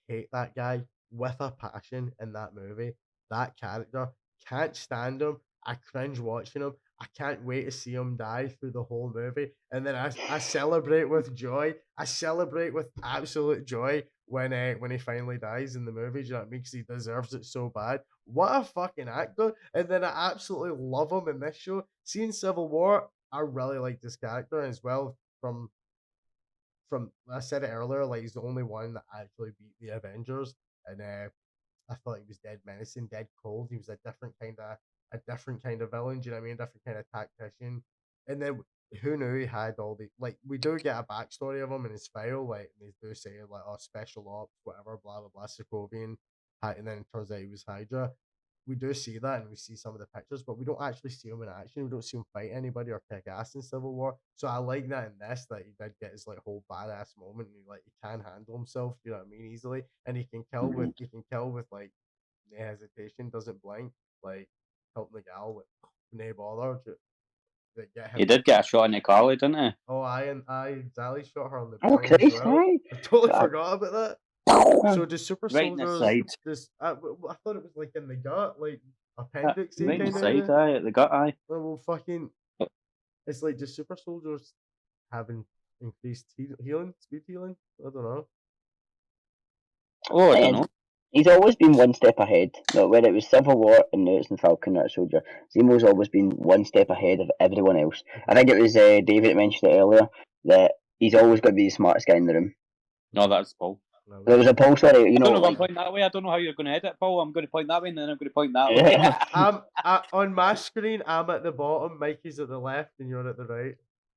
hate that guy with a passion in that movie. That character, can't stand him. I cringe watching him. I can't wait to see him die through the whole movie, and then I celebrate with joy. I celebrate with absolute joy when he finally dies in the movie. Do you know what I mean? Because he deserves it so bad. What a fucking actor! And then I absolutely love him in this show. Seeing Civil War, I really like this character as well. From I said it earlier, like he's the only one that actually beat the Avengers, and I thought he was dead menacing, dead cold. He was a different kind of villain. Do you know what I mean? A different kind of tactician. And then who knew he had all the like? We do get a backstory of him in his file, like they do say like, oh, special ops, whatever, blah blah blah, Sokovian, and then it turns out he was Hydra. We do see that, and we see some of the pictures, but we don't actually see him in action. We don't see him fight anybody or kick ass in Civil War. So I like that in this, that he did get his like whole badass moment, and he can handle himself. You know what I mean? Easily, and he can kill with like no hesitation, doesn't blink, like help the gal with no bother. He did get a shot in the Carly, didn't he? Oh, I Sally shot her on the Oh, plane as Christ, well. right. I totally forgot about that. So the super Right in the soldiers, side. I thought it was like in the gut, like appendix. Right in the side, aye, at the gut, aye. Well, fucking, it's like the super soldiers having increased healing, speed healing. I don't know. Oh, I don't know. He's always been one step ahead. No, whether it was Civil War and now it's in Falcon&TheWinterSoldier, Zemo's always been one step ahead of everyone else. I think it was David that mentioned it earlier that he's always going to be the smartest guy in the room. No, that's Paul. There was a Paul, sorry. You know, I don't know like, if I'm pointing that way. I don't know how you're going to edit, Paul. I'm going to point that way, and then I'm going to point that way. On my screen, I'm at the bottom, Mikey's at the left, and you're at the right.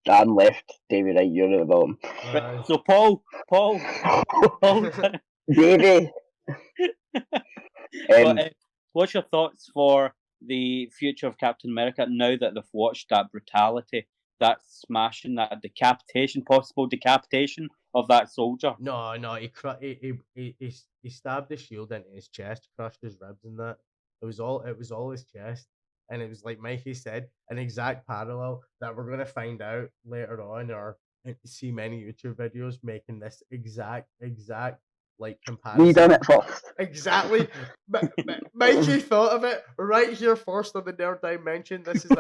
I'm left, David right, you're at the bottom. So Paul, David. What's your thoughts for the future of Captain America now that they've watched that brutality, that smashing, that possible decapitation of that soldier? No, he stabbed the shield into his chest, crushed his ribs, and that. It was all his chest, and it was like Mikey said, an exact parallel that we're gonna find out later on, or see many YouTube videos making this exact like comparison. We done it first. Exactly. Mikey thought of it right here first on the Nerd Dimension. This is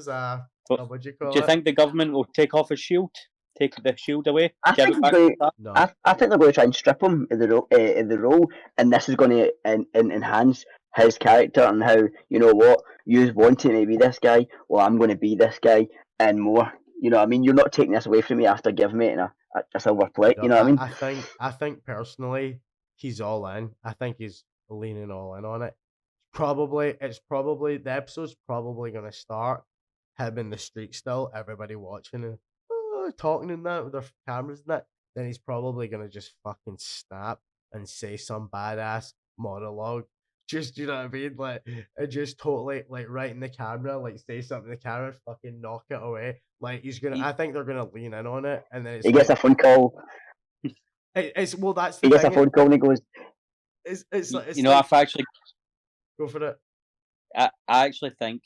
a what do you call it? Do you think the government will take off his shield? Take the shield away? I think they're going to try and strip him of the role, and this is going to enhance his character and how, you know what, you wanting to be this guy, well, I'm going to be this guy and more. You know what I mean? You're not taking this away from me after giving me a silver plate. You know what I mean? I think personally, he's all in. I think he's leaning all in on it. It's probably the episode's probably going to start him in the street still, everybody watching and talking and that with their cameras and that. Then he's probably going to just fucking snap and say some badass monologue. Just, you know what I mean? Like, just totally, like, right in the camera, like, say something in the camera, fucking knock it away. Like, I think they're going to lean in on it. And then he gets a phone call. That's the He gets a phone call and he goes, I've actually... Go for it. I actually think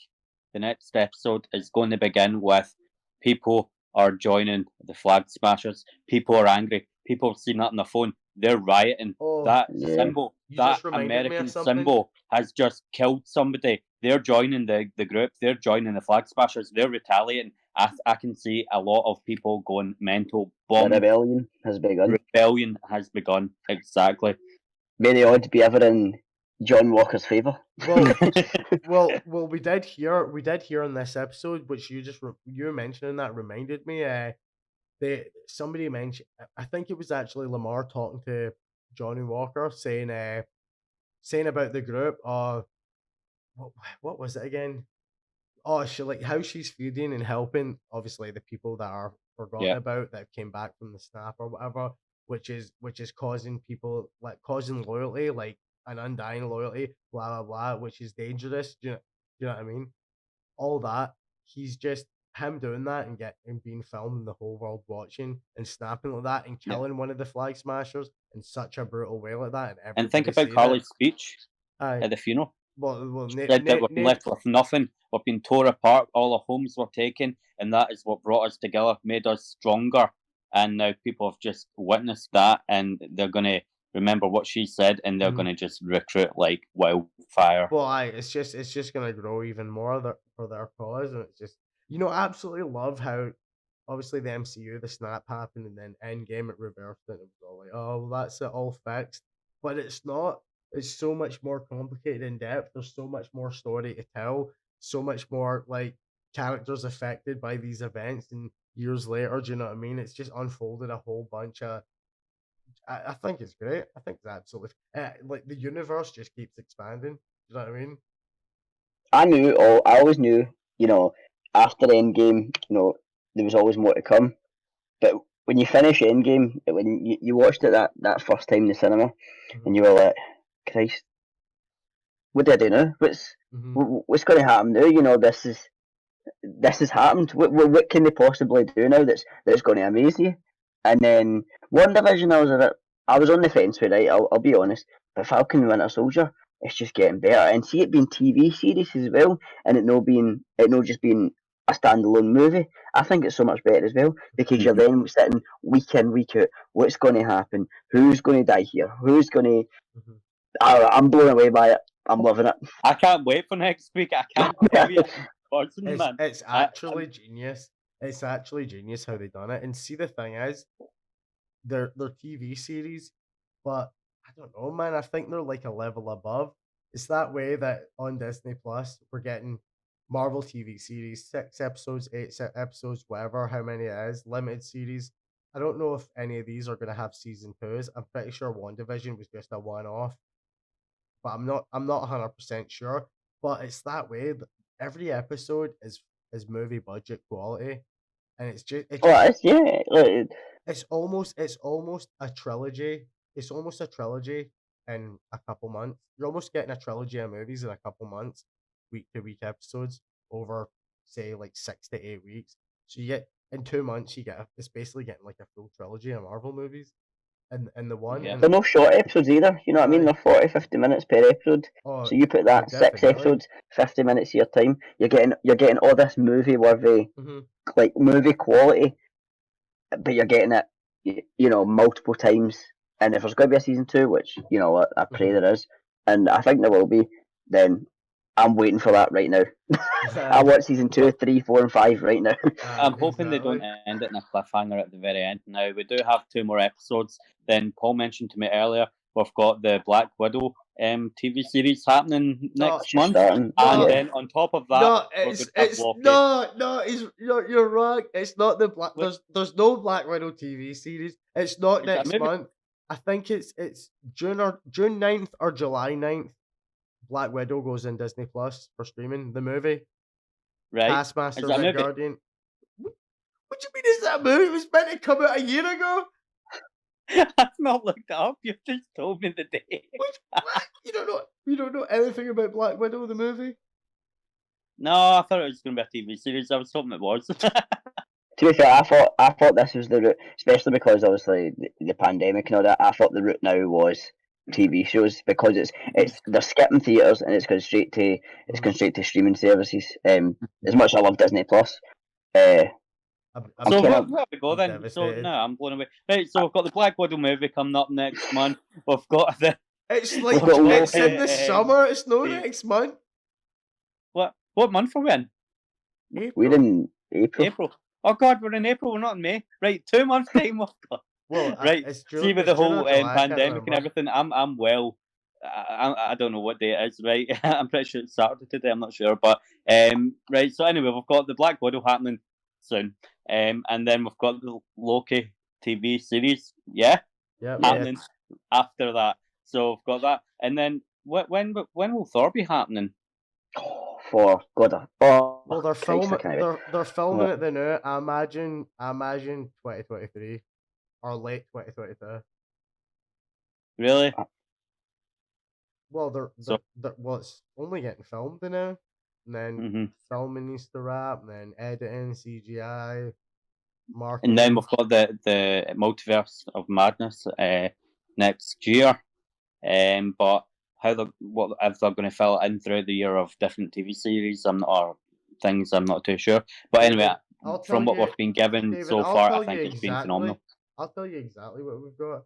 the next episode is going to begin with people are joining the Flag Smashers. People are angry. People have seen that on the phone. They're rioting. Oh, That Yeah. symbol, you that just reminded me of American something. symbol, has just killed somebody. They're joining the group. They're joining the Flag Smashers. They're retaliating. I can see a lot of people going mental. The Bomb rebellion has begun. rebellion has begun. Exactly. May the odds be ever in John Walker's favour. Well, we did hear in this episode, which you mentioning that reminded me. Somebody mentioned, I think it was actually Lamar talking to Johnny Walker, saying about the group. What was it again? Oh, how she's feeding and helping, obviously, the people that are forgotten about, that came back from the snap or whatever, which is causing people, causing loyalty, an undying loyalty, blah blah blah, which is dangerous. Do you know what I mean? All that, he's just him doing that and being filmed and the whole world watching and snapping like that and killing one of the Flag Smashers in such a brutal way like that. And think about Carly's speech at the funeral. Well, said that we're left with nothing. We've been torn apart. All our homes were taken, and that is what brought us together, made us stronger. And now people have just witnessed that, and they're going to remember what she said, and they're going to just recruit like wildfire. Well, it's just going to grow even more for their cause, and it's just, I absolutely love how, obviously, the MCU, the snap happened, and then Endgame it reversed, and it was all like, oh, well, that's it, all fixed. But it's not. It's so much more complicated in depth. There's so much more story to tell. So much more characters affected by these events, and years later, do you know what I mean? It's just unfolded a whole bunch of. I think it's great. I think it's absolutely the universe just keeps expanding. Do you know what I mean? I always knew, after Endgame, there was always more to come. But when you finish Endgame, when you watched it that first time in the cinema, and you were like, Christ, what do I do now? What's going to happen now? This has happened. What can they possibly do now that's going to amaze you? And then WandaVision, I was on the fence with, right? I'll be honest, but Falcon and Winter Soldier, it's just getting better. And see it being TV series as well, and it not just being a standalone movie. I think it's so much better as well, because you're then sitting week in, week out. What's going to happen? Who's going to die here? Who's going to? I'm blown away by it. I'm loving it. I can't wait for next week. I can't tell you. Man. It's actually genius. It's actually genius how they done it. And see, the thing is, they're TV series, but I don't know, man. I think they're like a level above. It's that way that on Disney Plus we're getting Marvel TV series, 6 episodes, 8 episodes, whatever, how many it is, limited series. I don't know if any of these are going to have season 2s. I'm pretty sure WandaVision was just a one-off, but I'm not 100% sure. But it's that way. Every episode is movie budget quality, and it's almost a trilogy. It's almost a trilogy in a couple months. You're almost getting a trilogy of movies in a couple months, week to week episodes over, say, 6 to 8 weeks. So you get, in 2 months, it's basically getting like a full trilogy of Marvel movies. And the one, they're no short episodes either. You know what I mean? They're 40-50 minutes per episode. So you put that 6 episodes, 50 minutes of your time. You're getting all this movie worthy, movie quality, but you're getting it, multiple times. And if there's going to be a season 2, which I pray there is, and I think there will be, then I'm waiting for that right now. I want season 2, 3, 4, and 5 right now. I'm hoping they don't end it in a cliffhanger at the very end. Now, we do have 2 more episodes. Then Paul mentioned to me earlier, we've got the Black Widow TV series happening next month. And then on top of that, you're wrong. It's not the Black. There's no Black Widow TV series. It's not next month. I think it's June 9th or July 9th. Black Widow goes in Disney Plus for streaming, the movie. Right. Taskmaster, Red Guardian. What do you mean is that a movie? It was meant to come out a year ago. I've not looked it up. You've just told me the day. What? You don't know anything about Black Widow, the movie? No, I thought it was going to be a TV series. I was hoping it was. To be fair, I thought this was the route, especially because obviously the pandemic and all that. I thought the route now was TV shows because it's they're skipping theaters and it's going straight to streaming services. As much as I love Disney Plus, So kinda- where we go then? So devastated. no, I'm blown away. Right, so we've got the Black Widow movie coming up next month. We've got the It's like got it's in the Loki, summer. It's no the- next month. what month are we in? we're in April. April. Oh God, we're in April. We're not in May. Right, 2 months time. We've got. Well, Right. it's June, See, with the it's June whole or July, I can't pandemic and remember. everything, I'm well. I don't know what day it is, right? I'm pretty sure it's Saturday today. I'm not sure, but right. So anyway, we've got the Black Widow happening soon, and then we've got the Loki TV series, happening after that. So we've got that, and then when will Thor be happening? For God, Well, they're Christ, I filming. can't They're filming it now. I imagine 2023 or late 2022. Really? Well, they're So- well, it's only getting filmed now, and then hmm filming needs to wrap, and then editing, CGI, marketing. And then we've got the Multiverse of Madness next year, but what if they're going to fill it in throughout the year of different TV series? I'm not too sure. But anyway, I'll from tell what you, we've been given David, so I'll far, tell I think you it's been phenomenal. I'll tell you exactly what we've got.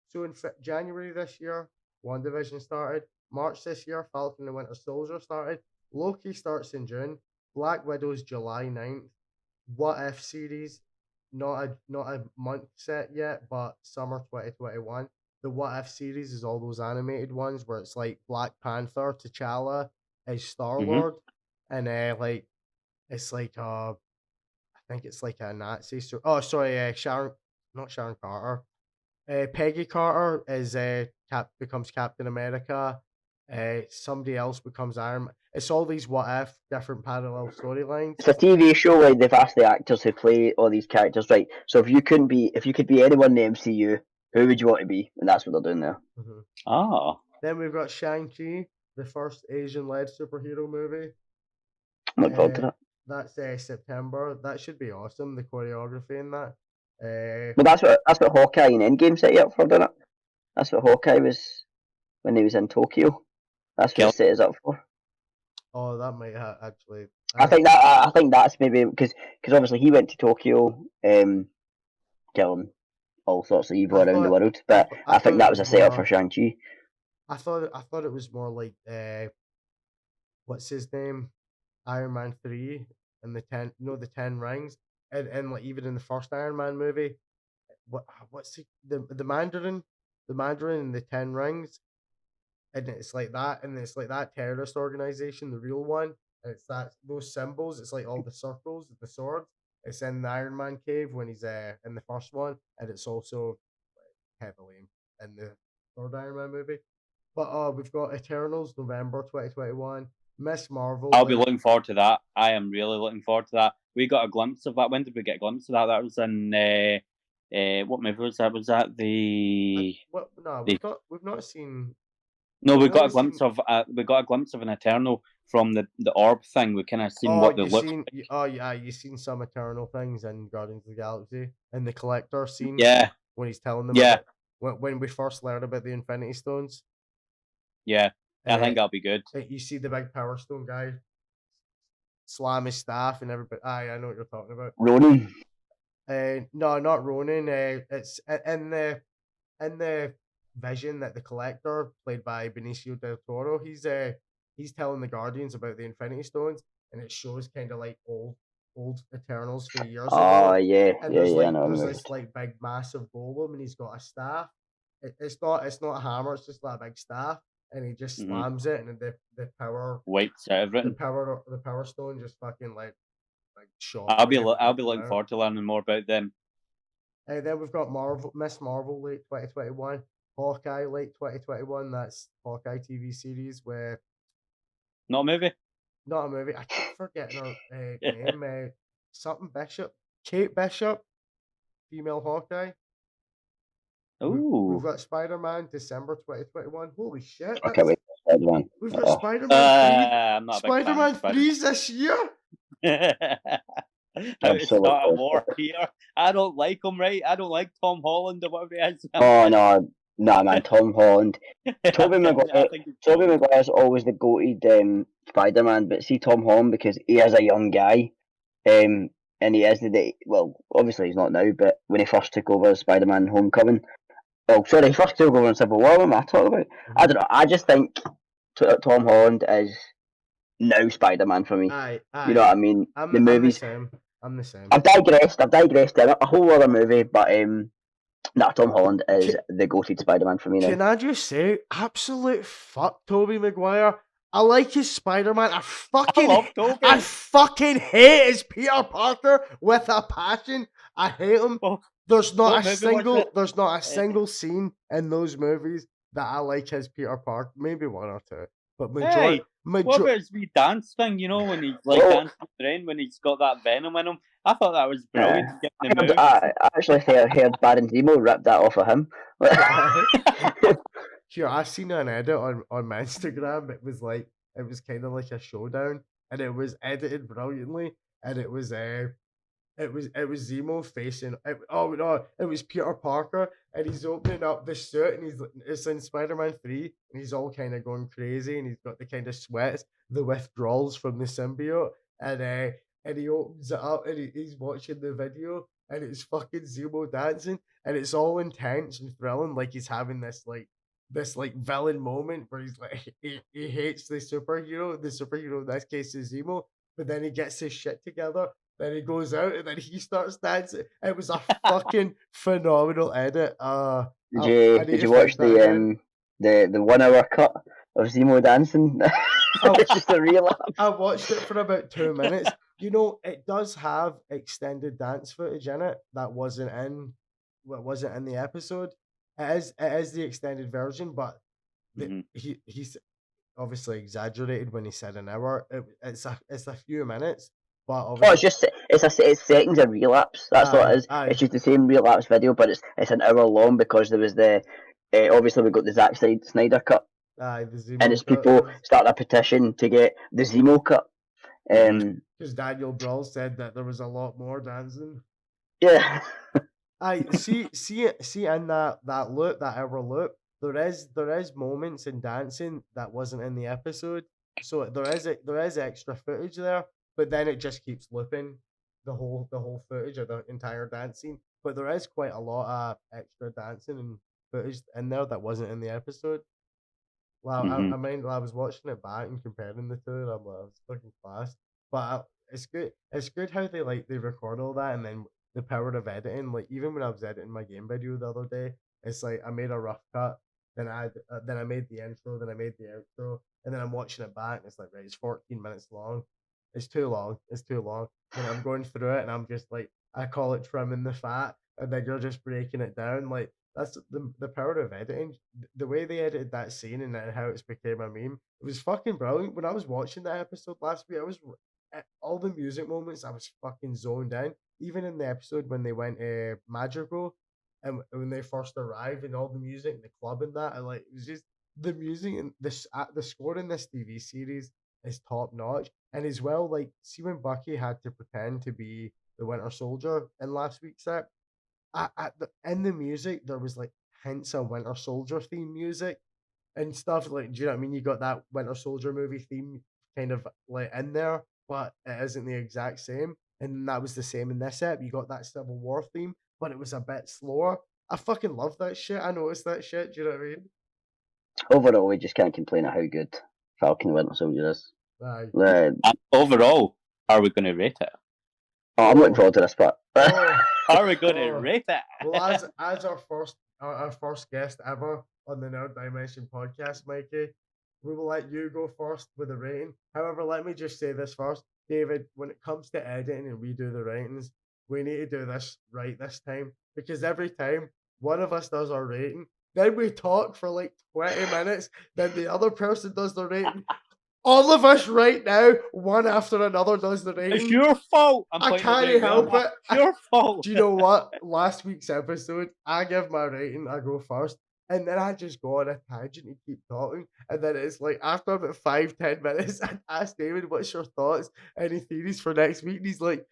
So in January this year, WandaVision started. March this year, Falcon and Winter Soldier started. Loki starts in June. Black Widow's July 9th. What If series, not a month set yet, but summer 2021. The What If series is all those animated ones where it's like Black Panther, T'Challa is Star-Lord, and it's like I think it's like a Nazi. Sharon, not Sharon Carter. Peggy Carter is becomes Captain America. Somebody else becomes Iron Man. It's all these what if different parallel storylines. It's a TV show where they've asked the actors who play all these characters, right? So if you could be anyone in the MCU, who would you want to be? And that's what they're doing there. Mhm. Oh, Then we've got Shang-Chi, the first Asian-led superhero movie. I'm looking forward to that. That's September. That should be awesome. The choreography in that. Well, that's what Hawkeye and Endgame set you up for, didn't it? That's what Hawkeye was when he was in Tokyo. That's what it set us up for. Oh, that might actually. I think that's maybe because obviously he went to Tokyo, killing all sorts of evil around the world. But I think that was a setup for Shang-Chi. I thought it was more like what's his name, Iron Man 3 and the 10 rings, and like even in the first Iron Man movie, what's the Mandarin, and the 10 rings, and it's like that, and it's like that terrorist organization, the real one, and it's those symbols, it's like all the circles, the swords. It's in the Iron Man cave when he's in the first one, and it's also heavily in the third Iron Man movie. But we've got Eternals, November 2021. Miss Marvel. I'll be looking forward to that. I am really looking forward to that. We got a glimpse of that. When did we get a glimpse of that? That was in what movie was that? Was that the? We've not seen. No, we We've got a only glimpse seen- of an Eternal from the orb thing. We kind of seen what they you've look. seen, you've seen some Eternal things in Guardians of the Galaxy, and the Collector scene. Yeah. When he's telling them. Yeah. When we first learned about the Infinity Stones. Yeah, I think that'll be good. You see the big Power Stone guy slam his staff and everybody. I know what you're talking about. Ronan. No, not Ronan. It's in the vision that the Collector, played by Benicio del Toro, he's telling the Guardians about the Infinity Stones, and it shows kind of like old Eternals for years ago. Oh yeah, And yeah, there's yeah. I know. there's this like big massive golem, and he's got a staff. It's not a hammer. It's just like a big staff, and he just slams it, and then the power Wipes everything. the power stone just fucking like shot. I'll be looking forward to learning more about them. And then we've got Miss Marvel late 2021, Hawkeye late 2021. That's Hawkeye TV series where Not a movie. not a movie. I keep forgetting her name. Something Bishop, Kate Bishop, female Hawkeye. Ooh. We've got Spider-Man December 2021. Holy shit! Okay, wait. Spider-Man. We've got Spider-Man 3. I'm not a big fan Spider-Man of 3's this year. How to start a war here. I don't like him, right? I don't like Tom Holland or whatever he is. Oh no, Nah, man, Tom Holland. Tobey I Maguire. think it's Tobey Maguire's always the goated Spider-Man, but see Tom Holland because he is a young guy, and he is well, obviously he's not now, but when he first took over as Spider-Man Homecoming, oh sorry, he first took over in Civil War. What am I talking about? I don't know. I just think Tom Holland is now Spider-Man for me. Aye. You know what I mean? I'm The movies. I'm the same. I've digressed in a whole other movie, but nah, Tom Holland is the goated Spider-Man for me now. Can I just say, absolute fuck Tobey Maguire. I like his Spider-Man. I love Tobey. I fucking hate his Peter Parker with a passion. I hate him. There's not a single scene in those movies that I like his Peter Parker. Maybe one or two. But Hey, what about his wee dance thing, you know, when he's like dancing with the rain, when he's got that venom in him? I thought that was brilliant. I actually heard Baron Zemo rip that off of him. Sure, I seen an edit on my Instagram. It was kind of like a showdown, and it was edited brilliantly, and it was Zemo facing. It was Peter Parker, and he's opening up the suit, and it's in Spider-Man 3, and he's all kind of going crazy, and he's got the kind of sweats, the withdrawals from the symbiote, and he opens it up, and he's watching the video, and it's fucking Zemo dancing, and it's all intense and thrilling, like he's having this villain moment where he's like he hates the superhero. The superhero in this case is Zemo, but then he gets his shit together. Then he goes out and then he starts dancing. It was a fucking phenomenal edit. Did you watch the 1 hour cut of Zemo dancing? It's just a relapse. I watched it for about 2 minutes. You know, it does have extended dance footage in it that wasn't in the episode. It is the extended version, but he's obviously exaggerated when he said an hour. It's a few minutes. But it's seconds of relapse. That's what it is. It's just the same relapse video, but it's an hour long because there was obviously we got the Zack Snyder cut, the Zemo and it's cut, people starting a petition to get the Zemo cut. Because Daniel Brawl said that there was a lot more dancing. Yeah. I see in that loop, that hour loop, there is moments in dancing that wasn't in the episode. So there is extra footage there, but then it just keeps looping the whole footage of the entire dance scene. But there is quite a lot of extra dancing and footage in there that wasn't in the episode. Wow, I was watching it back and comparing the two, and I was fucking class. But it's good. It's good how they record all that, and then the power of editing. Like even when I was editing my game video the other day, it's like I made a rough cut, then I made the intro, then I made the outro, and then I'm watching it back, and it's like, right, it's 14 minutes long. It's too long. And I'm going through it, and I'm just like, I call it trimming the fat, and then you're just breaking it down. Like that's the power of editing. The way they edited that scene and how it's became a meme, it was fucking brilliant. When I was watching that episode last week, all the music moments, I was fucking zoned in. Even in the episode when they went magical, and when they first arrived, and all the music and the club and that, it was just the music and the score in this TV series is top notch. And as well, like, see when Bucky had to pretend to be the Winter Soldier in last week's set, in the music there was like hints of Winter Soldier theme music and stuff. Like, do you know what I mean? You got that Winter Soldier movie theme kind of like in there, but it isn't the exact same. And that was the same in this ep. You got that Civil War theme, but it was a bit slower. I fucking love that shit. I noticed that shit. Do you know what I mean? Overall, we just can't complain of how good Falcon and Winter Soldier is. Overall, are we going to rate it? Oh, I'm looking forward to this part. Are we going to rate it? Well, as our first guest ever on the Nerd Dimension podcast, Mikey, we will let you go first with the rating. However, let me just say this first. David, when it comes to editing and we do the ratings, we need to do this right this time, because every time one of us does our rating, then we talk for like 20 minutes, then the other person does the rating. All of us right now, one after another, does the rating. It's your fault. I can't help it. It's your fault. Do you know what? Last week's episode, I give my rating, I go first. And then I just go on a tangent and keep talking. And then it's like, after about 5-10 minutes, I ask David, what's your thoughts? Any theories for next week? And he's like,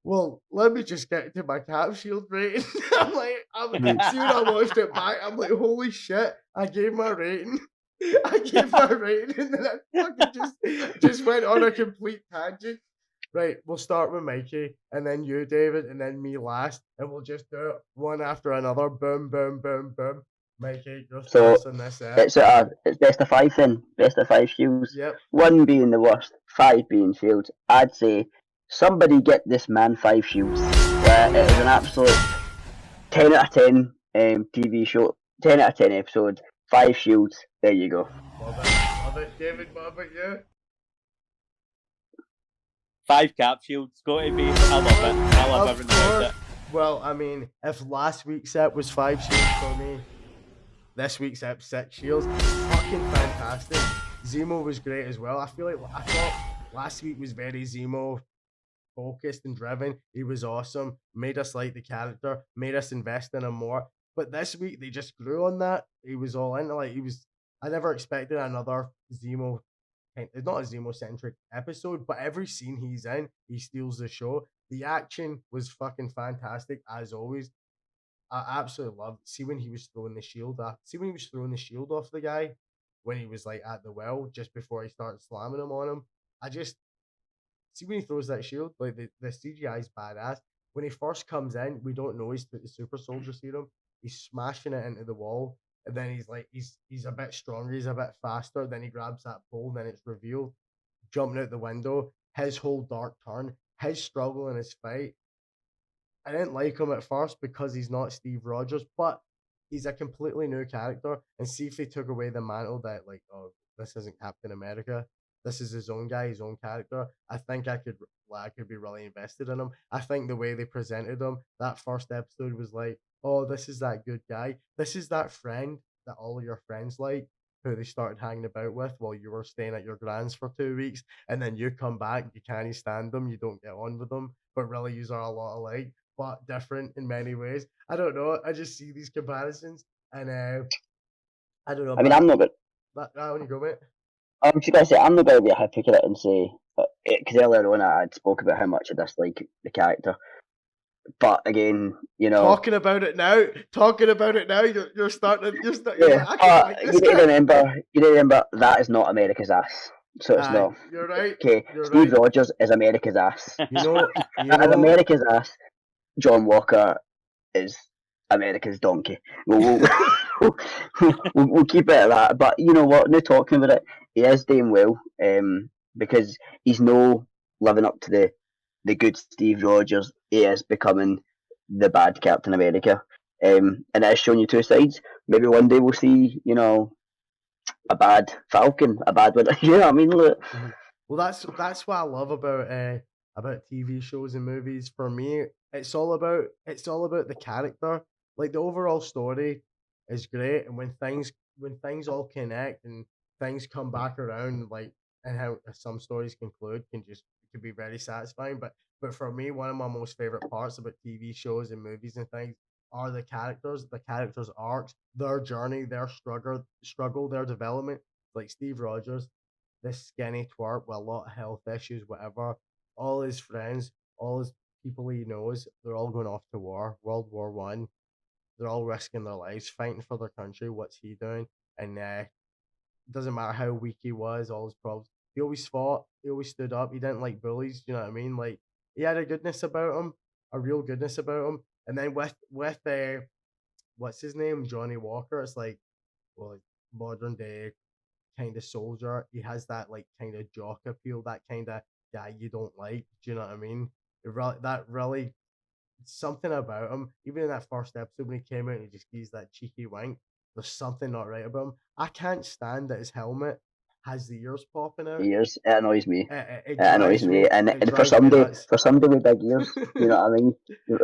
well, let me just get to my Cap Shield rating. See when I watched it back, I'm like, holy shit, I gave my rating. I gave my rating, and then I fucking just went on a complete tangent. Right, we'll start with Mikey, and then you, David, and then me last, and we'll just do it one after another. Boom, boom, boom, boom. Mikey, you're So first on this. it's best of 5 then. Best of 5 shields. Yep. 1 being the worst, 5 being shields. I'd say somebody get this man 5 shields. It is an absolute 10 out of 10 TV show, 10 out of 10 episode, 5 shields. There you go. Love it. David, what about you? 5 Cap Shields. Got to be. I love it. I love everything about it. Well, I mean, if last week's ep was 5 shields for me, this week's ep 6 shields. Fucking fantastic. Zemo was great as well. I thought last week was very Zemo focused and driven. He was awesome. Made us like the character. Made us invest in him more. But this week they just grew on that. He was all in. I never expected another Zemo. It's not a Zemo-centric episode, but every scene he's in, he steals the show. The action was fucking fantastic, as always. I absolutely loved it. See when he was throwing the shield off the guy, when he was like at the well, just before he started slamming him on him. See when he throws that shield, like the CGI is badass. When he first comes in, we don't know he's put the super soldier serum. He's smashing it into the wall. And then he's a bit stronger, he's a bit faster. Then he grabs that pole, and then it's revealed, jumping out the window. His whole dark turn, his struggle in his fight. I didn't like him at first because he's not Steve Rogers, but he's a completely new character. And see if they took away the mantle that, like, oh, this isn't Captain America. This is his own guy, his own character. I think I could be really invested in him. I think the way they presented him, that first episode was like, oh, this is that good guy. This is that friend that all of your friends like, who they started hanging about with while you were staying at your grand's for 2 weeks. And then you come back, you can't stand them, you don't get on with them, but really you are a lot alike, but different in many ways. I don't know. I just see these comparisons, and I don't know. I mean, I'm not good. On you go, mate. I'm just going to say, I'm not going to be a hypocrite and say, because earlier on I spoke about how much I dislike the character. But again, you know, talking about it now, you're starting. Yeah, like, you need to remember that is not America's ass. So it's not. You're right. Okay, Steve Rogers is America's ass. You know, as America's ass, John Walker is America's donkey. We'll keep it at that. But you know what? Now talking about it, he is doing well. Because he's no living up to the good Steve Rogers. He is becoming the bad Captain America. And it has shown you two sides. Maybe one day we'll see, you know, a bad Falcon, a bad winter. You know what I mean? Look. Well, that's what I love about TV shows and movies. For me, it's all about the character. Like the overall story is great, and when things all connect and things come back around, like, and how some stories conclude can be very satisfying. But for me, one of my most favorite parts about TV shows and movies and things are the characters' arcs, their journey, their struggle, their development. Like Steve Rogers, this skinny twerp with a lot of health issues, whatever. All his friends, all his people he knows, they're all going off to war, World War One. They're all risking their lives, fighting for their country. What's he doing? And doesn't matter how weak he was, all his problems. He always fought. He always stood up. He didn't like bullies. You know what I mean? Like, he had a goodness about him, a real goodness about him. And then with what's his name, Johnny Walker. It's like, well, modern day kind of soldier. He has that like kind of jock appeal, that kind of guy you don't like. Do you know what I mean? That really something about him. Even in that first episode when he came out and he just gives that cheeky wink. There's something not right about him. I can't stand that his helmet has the ears popping out. Ears, it annoys me. It annoys me. And for somebody with big ears, you know what I mean?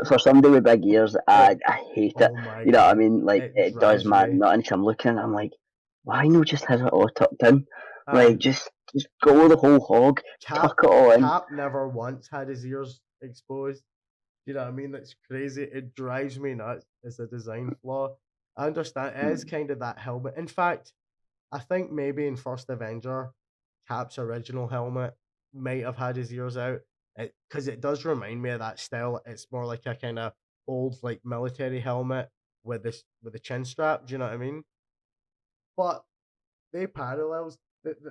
For somebody with big ears, I hate it. You know what I mean? Like, it does my nuts. I'm looking, I'm like, why not just have it all tucked in? Like, just go the whole hog, tuck it all in. Cap never once had his ears exposed. You know what I mean? That's crazy. It drives me nuts. It's a design flaw. I understand. It is kind of that helmet. In fact, I think maybe in First Avenger, Cap's original helmet might have had his ears out. because it does remind me of that style. It's more like a kind of old like military helmet with the chin strap. Do you know what I mean? But they parallels.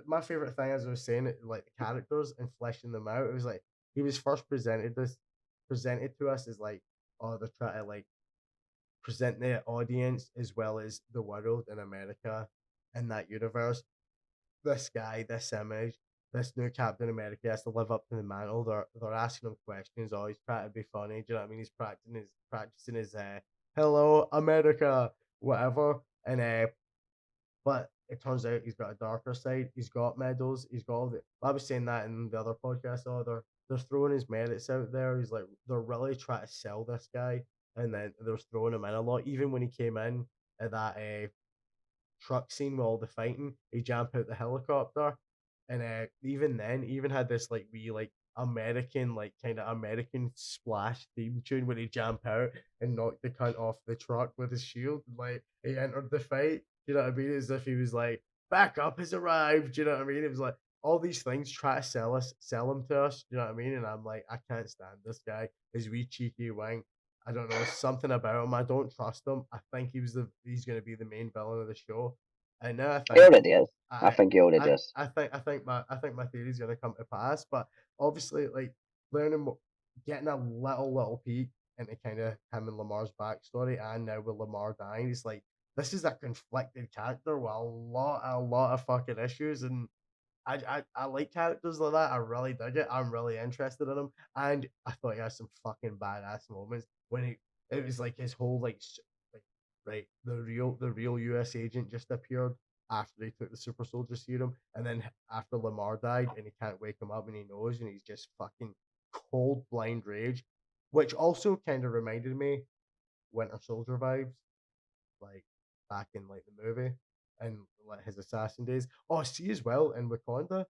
My favorite thing, as I was saying, like the characters and fleshing them out. It was like he was first presented to us as like, oh, they're trying to like present the audience as well as the world in America in that universe. This guy, this image, this new Captain America has to live up to the mantle. They're asking him questions. Oh, he's trying to be funny. Do you know what I mean? He's practicing his hello America, whatever. And but it turns out he's got a darker side. He's got medals. He's got all the. I was saying that in the other podcast. Oh, they're throwing his merits out there. He's like they're really trying to sell this guy, and then they're throwing him in a lot. Even when he came in at that truck scene with all the fighting, he jumped out the helicopter, and even then, he even had this like wee like American like kind of American splash theme tune when he jump out and knocked the cunt off the truck with his shield. Like he entered the fight. You know what I mean? As if he was like, backup has arrived. You know what I mean? It was like all these things try to sell him to us. You know what I mean? And I'm like, I can't stand this guy. His wee cheeky wing. I don't know, something about him. I don't trust him. I think he's gonna be the main villain of the show. And now I He think already is. I think he already is. I think my theory is gonna come to pass. But obviously, like getting a little peek into kind of him and Lamar's backstory, and now with Lamar dying, it's like this is a conflicted character with a lot of fucking issues, and I like characters like that. I really dig it. I'm really interested in him, and I thought he had some fucking badass moments when it was like his whole like right the real U.S. agent just appeared after he took the super soldier serum, and then after Lamar died, and he can't wake him up, and he knows, and he's just fucking cold blind rage, which also kind of reminded me Winter Soldier vibes, like back in like the movie and like his assassin days. Oh, see as well in Wakanda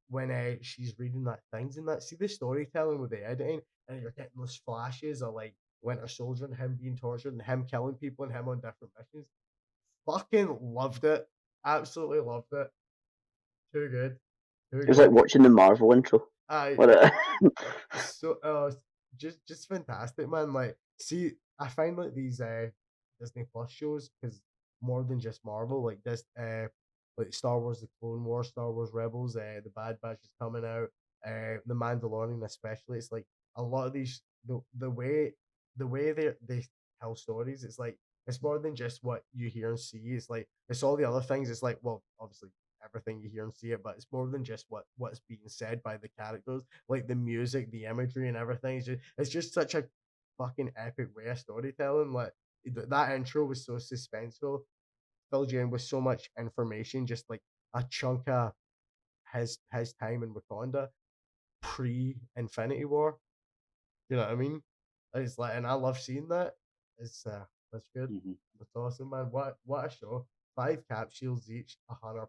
when she's reading that things and that. See the storytelling with the editing, and you're getting those flashes of like Winter Soldier and him being tortured and him killing people and him on different missions. Fucking loved it. Absolutely loved it. Too good. It was like watching the Marvel intro. I so just fantastic, man. Like, see, I find like these Disney Plus shows, because more than just Marvel, like this like Star Wars: The Clone Wars, Star Wars Rebels, the Bad Batch is coming out, The Mandalorian especially. It's like a lot of these the way they tell stories. It's like it's more than just what you hear and see. It's like it's all the other things. It's like, well, obviously everything you hear and see it, but it's more than just what's being said by the characters, like the music, the imagery, and everything. It's just such a fucking epic way of storytelling. Like that intro was so suspenseful, filled you in with so much information, just like a chunk of his time in Wakanda pre Infinity War. You know what I mean? It's like, and I love seeing that. It's that's good. Mm-hmm. That's awesome, man. What a show! 5 capsules each, 100%.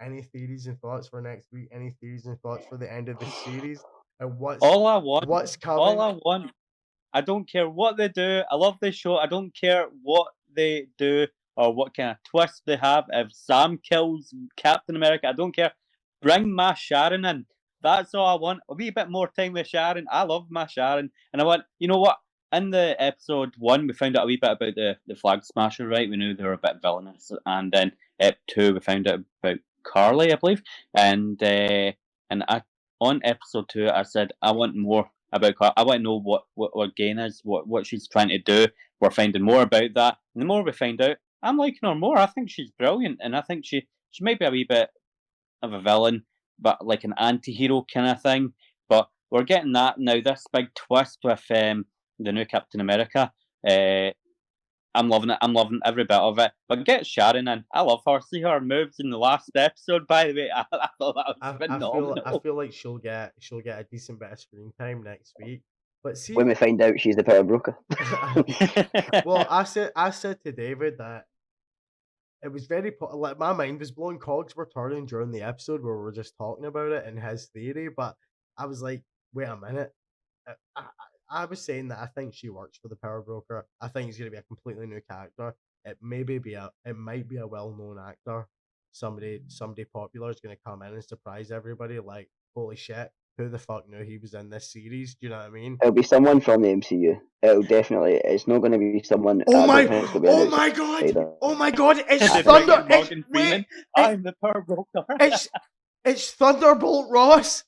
Any theories and thoughts for next week? Any theories and thoughts for the end of the series? And what's coming? All I want. I don't care what they do. I love this show. I don't care what they do or what kind of twist they have. If Sam kills Captain America, I don't care. Bring my Sharon in. That's all I want. A wee bit more time with Sharon. I love my Sharon. And I want, you know what? In the episode 1, we found out a wee bit about the Flag Smasher, right? We knew they were a bit villainous. And then ep 2, we found out about Carly, I believe. And on episode 2, I said, I want more about Carly. I want to know what Gain is, what she's trying to do. We're finding more about that. And the more we find out, I'm liking her more. I think she's brilliant. And I think she might be a wee bit of a villain, but like an anti-hero kind of thing. But we're getting that now, this big twist with the new Captain America. I'm loving it. I'm loving every bit of it. But get Sharon in. I love her. See her moves in the last episode, by the way. I thought that was phenomenal. I feel like she'll get a decent bit of screen time next week. But see, when we find out she's the power broker. Well, I said to David that it was very like my mind was blown. Cogs were turning during the episode where we were just talking about it and his theory, but I was like, wait a minute. I was saying that I think she works for the power broker. I think he's going to be a completely new character. It might be a well-known actor. Somebody popular is going to come in and surprise everybody. Like, holy shit, who the fuck knew he was in this series? Do you know what I mean? It'll be someone from the MCU. It'll definitely. It's not going to be someone. Oh my! I don't think it's gonna be an Oh my god! outsider. Oh my god! It's They Thunder! bring in Morgan It's, Freeman. wait! I'm the power broker. It's Thunderbolt Ross!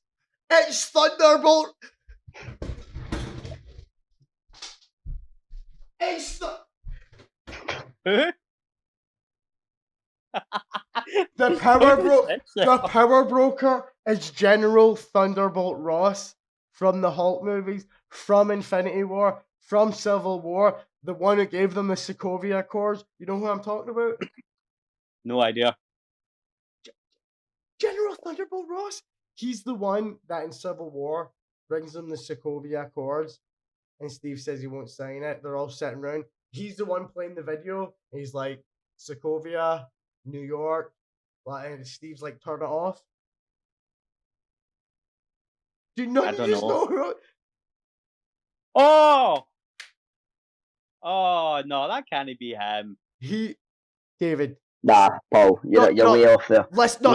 It's Thunderbolt! It's Who? the power broker is General Thunderbolt Ross from the Hulk movies, from Infinity War, from Civil War, the one who gave them the Sokovia Accords. You know who I'm talking about? No idea. General Thunderbolt Ross. He's the one that in Civil War brings them the Sokovia Accords, and Steve says he won't sign it. They're all sitting around. He's the one playing the video. He's like, Sokovia, New York. And Steve's like, turn it off. Do you not just know who? Oh no, that can't be him. David. Nah, Paul, you're way off there. Listen to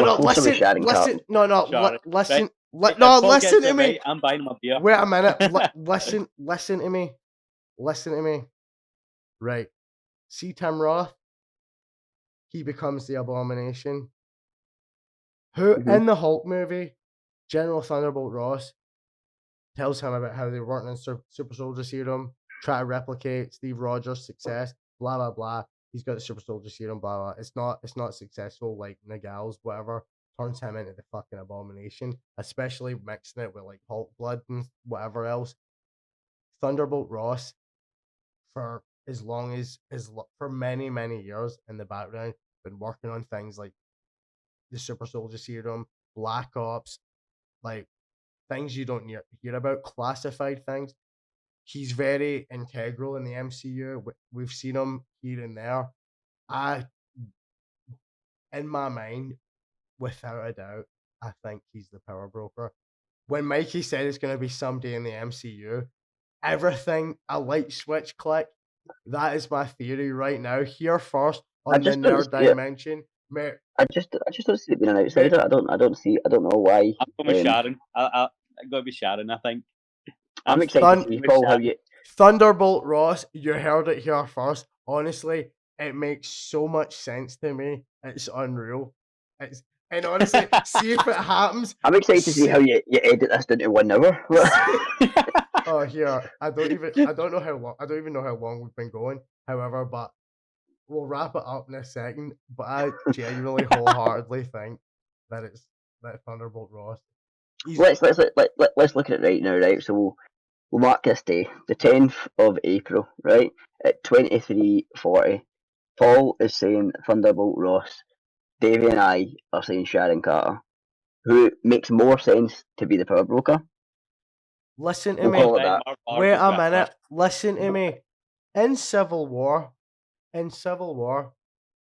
me. Right, I'm buying him a beer. Wait a minute. Listen to me. Listen to me. Right. See Tim Roth? He becomes the Abomination. Who in the Hulk movie, General Thunderbolt Ross tells him about how they weren't in Super Soldier Serum, try to replicate Steve Rogers' success, blah blah blah. He's got the Super Soldier Serum, blah blah. It's not successful like Nagal's, whatever. Turns him into the fucking Abomination, especially mixing it with like Hulk blood and whatever else. Thunderbolt Ross, for as long as for many years in the background, been working on things like the Super Soldier Serum, Black Ops, like things you don't hear about, classified things. He's very integral in the MCU. We've seen him here and there. In my mind, without a doubt, I think he's the power broker. When Mikey said it's going to be someday in the MCU, everything, a light switch click. That is my theory right now. Here first on the Nerd Dimension. I just don't see it being an outsider. I don't know why. I'm going with Sharon. I got to be Sharon, I think. I'm excited to see Paul how you. Thunderbolt Ross, you heard it here first. Honestly, it makes so much sense to me. It's unreal. And honestly, see if it happens. I'm excited to see how you edit this into 1 hour. Oh, here. I don't know how long. I don't even know how long we've been going. However, but we'll wrap it up in a second. But I genuinely, wholeheartedly think that it's that Thunderbolt Ross. Let's look at it right now, right? So we'll mark this day, the 10th of April, right? At 23:40. Paul is saying Thunderbolt Ross. Davey and I are saying Sharon Carter. Who makes more sense to be the power broker? Listen to me. Wait a minute. Listen to me. In Civil War, in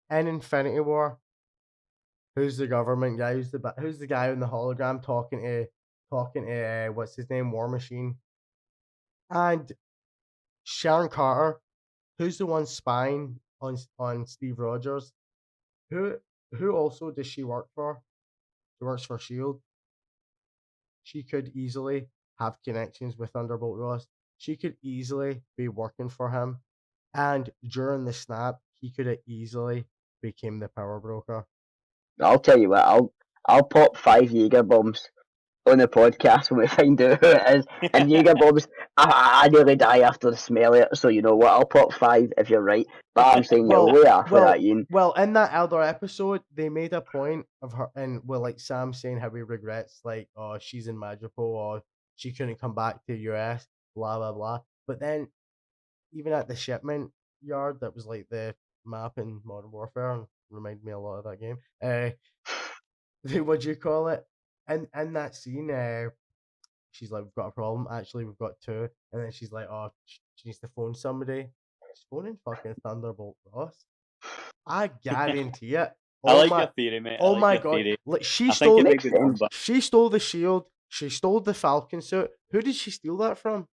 Infinity War, who's the government guy? Who's the guy in the hologram talking to what's his name, War Machine? And Sharon Carter, who's the one spying on Steve Rogers? Who also does she work for? She works for S.H.I.E.L.D. She could easily have connections with Thunderbolt Ross. She could easily be working for him. And during the snap, he could have easily became the power broker. I'll tell you what, I'll pop 5 Jaeger bombs on the podcast when we find out who it is. And Jaeger bombs, I nearly die after the smell of it. So you know what, I'll pop 5 if you're right. But I'm saying you're way off for that, Ian. Well, in that other episode, they made a point of her, and like Sam saying how he regrets, like, oh, she's in Madripoor, or she couldn't come back to the US, blah blah blah. But then, even at the shipment yard, that was like the map in Modern Warfare, and reminded me a lot of that game. What do you call it? And in that scene, she's like, we've got a problem. Actually, we've got 2. And then she's like, oh, she needs to phone somebody. She's phoning fucking Thunderbolt Ross. I guarantee it. I like your theory, mate. Oh my god! Like she stole the shield. She stole the Falcon suit. Who did she steal that from?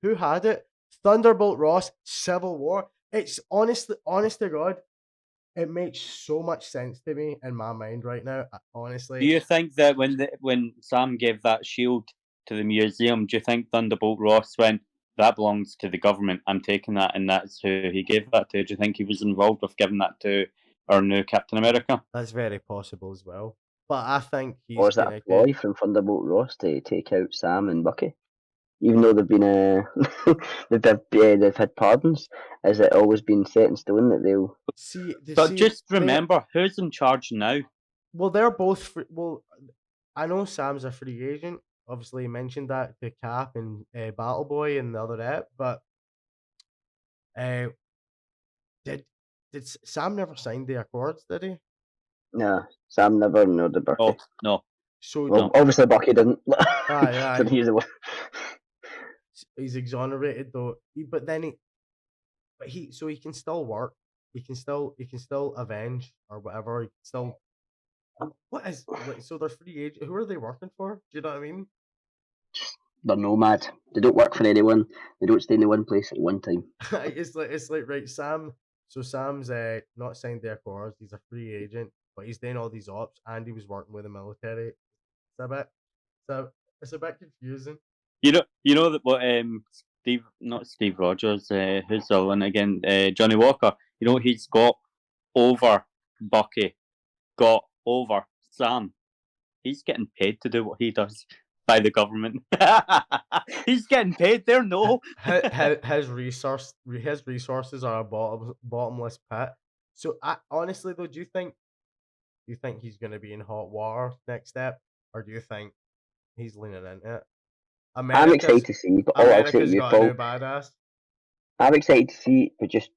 Who had it? Thunderbolt Ross. Civil War. It's honest to God. It makes so much sense to me in my mind right now. Do Honestly, you think that when Sam gave that shield to the museum, do you think Thunderbolt Ross went, that belongs to the government, I'm taking that, and that's who he gave that to? Do you think he was involved with giving that to our new Captain America? that's very possible as well. But I think Or he's is that gonna a get. ploy from Thunderbolt Ross to take out Sam and Bucky? Even though they've been they've had pardons, has it always been set in stone that they'll? But just remember, who's in charge now? Well, they're both. Well, I know Sam's a free agent. Obviously, he mentioned that to Cap and Battle Boy and the other app. But uh, did Sam never signed the Accords? Did he? Nah, Sam never know the Bucky. Oh no. So Well, obviously Bucky didn't. Aye. So he's the one. He's exonerated though. But then he can still work. He can still avenge or whatever. He can still. What is like? So they're free agent. Who are they working for? Do you know what I mean? They're nomad. They don't work for anyone. They don't stay in the one place at one time. it's like right, Sam. So Sam's not signed the Accords. He's a free agent, but he's doing all these ops, and he was working with the military. It's a bit confusing. You know that what not Steve Rogers, who's the one again? Johnny Walker. You know he's got over Bucky, got over Sam. He's getting paid to do what he does by the government. He's getting paid there. No, his resources are a bottomless pit. So honestly though, do you think he's going to be in hot water next step, or do you think he's leaning into it? I'm excited to see, but all I'll say to you, Paul, badass. I'm excited to see, but just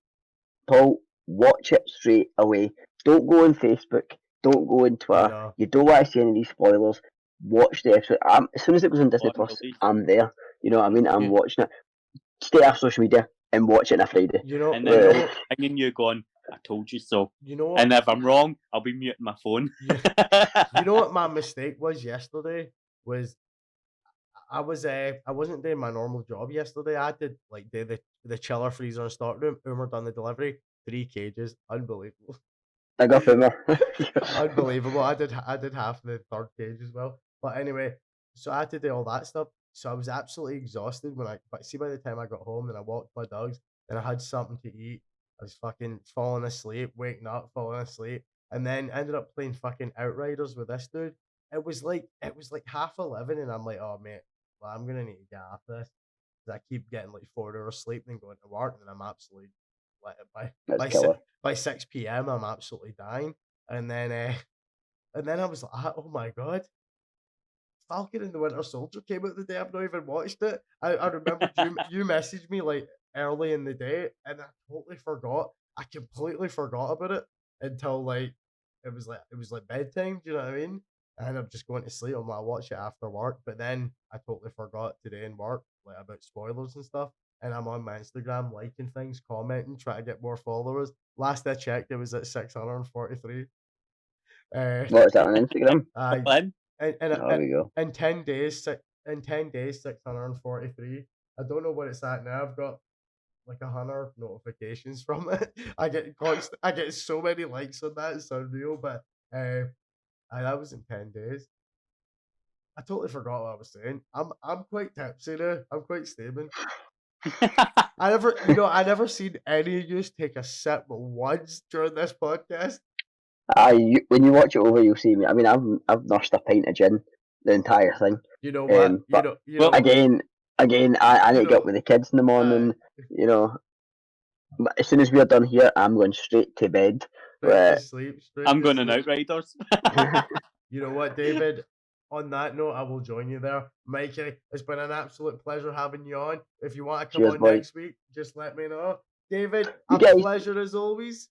Paul, watch it straight away. Don't go on Facebook. Don't go on Twitter. You don't want to see any of these spoilers. Watch the episode. As soon as it goes on Disney Plus, I'm there. You know what I mean? I'm watching it. Stay off social media and watch it on a Friday. You know, and then hanging you going, I told you so. You know what? And if I'm wrong, I'll be muting my phone. You know what my mistake was yesterday? I wasn't doing my normal job yesterday. I did like the chiller, freezer, and stock room. Umar done the delivery. 3 cages. Unbelievable. I got Umar. Unbelievable. I did half the 3rd cage as well. But anyway, so I had to do all that stuff. So I was absolutely exhausted by the time I got home and I walked my dogs and I had something to eat. I was fucking falling asleep, waking up, falling asleep, and then ended up playing fucking Outriders with this dude. It was like 11:30, and I'm like, oh mate, well, I'm gonna need to get off this because I keep getting like 4 hours sleep and going to work, and I'm absolutely by 6 p.m. I'm absolutely dying, and then I was like, oh my god, Falcon and the Winter Soldier came out the day. I've not even watched it. I remember you messaged me like early in the day, and I totally forgot. I completely forgot about it until like it was like bedtime. Do you know what I mean? And I'm just going to sleep. I'm like, I'll watch it after work. But then I totally forgot today in work, like about spoilers and stuff. And I'm on my Instagram liking things, commenting, trying to get more followers. Last I checked, it was at 643. What is that on Instagram? There we go. In 10 days, 643. I don't know what it's at now. I've got like 100 notifications from it. I get so many likes on that. It's unreal. But that was in 10 days. I totally forgot what I was saying. I'm quite tipsy now. I'm quite stable. I never seen any of you take a sip once during this podcast. When you watch it over, you'll see me. I mean, I've nursed a pint of gin the entire thing. You know what? But again, I need to get up with the kids in the morning. You know, but as soon as we're done here, I'm going straight to bed. To sleep. I'm going on Outriders. You know what, David? On that note, I will join you there. Mikey, it's been an absolute pleasure having you on. If you want to come on next week, just let me know. David, a pleasure as always.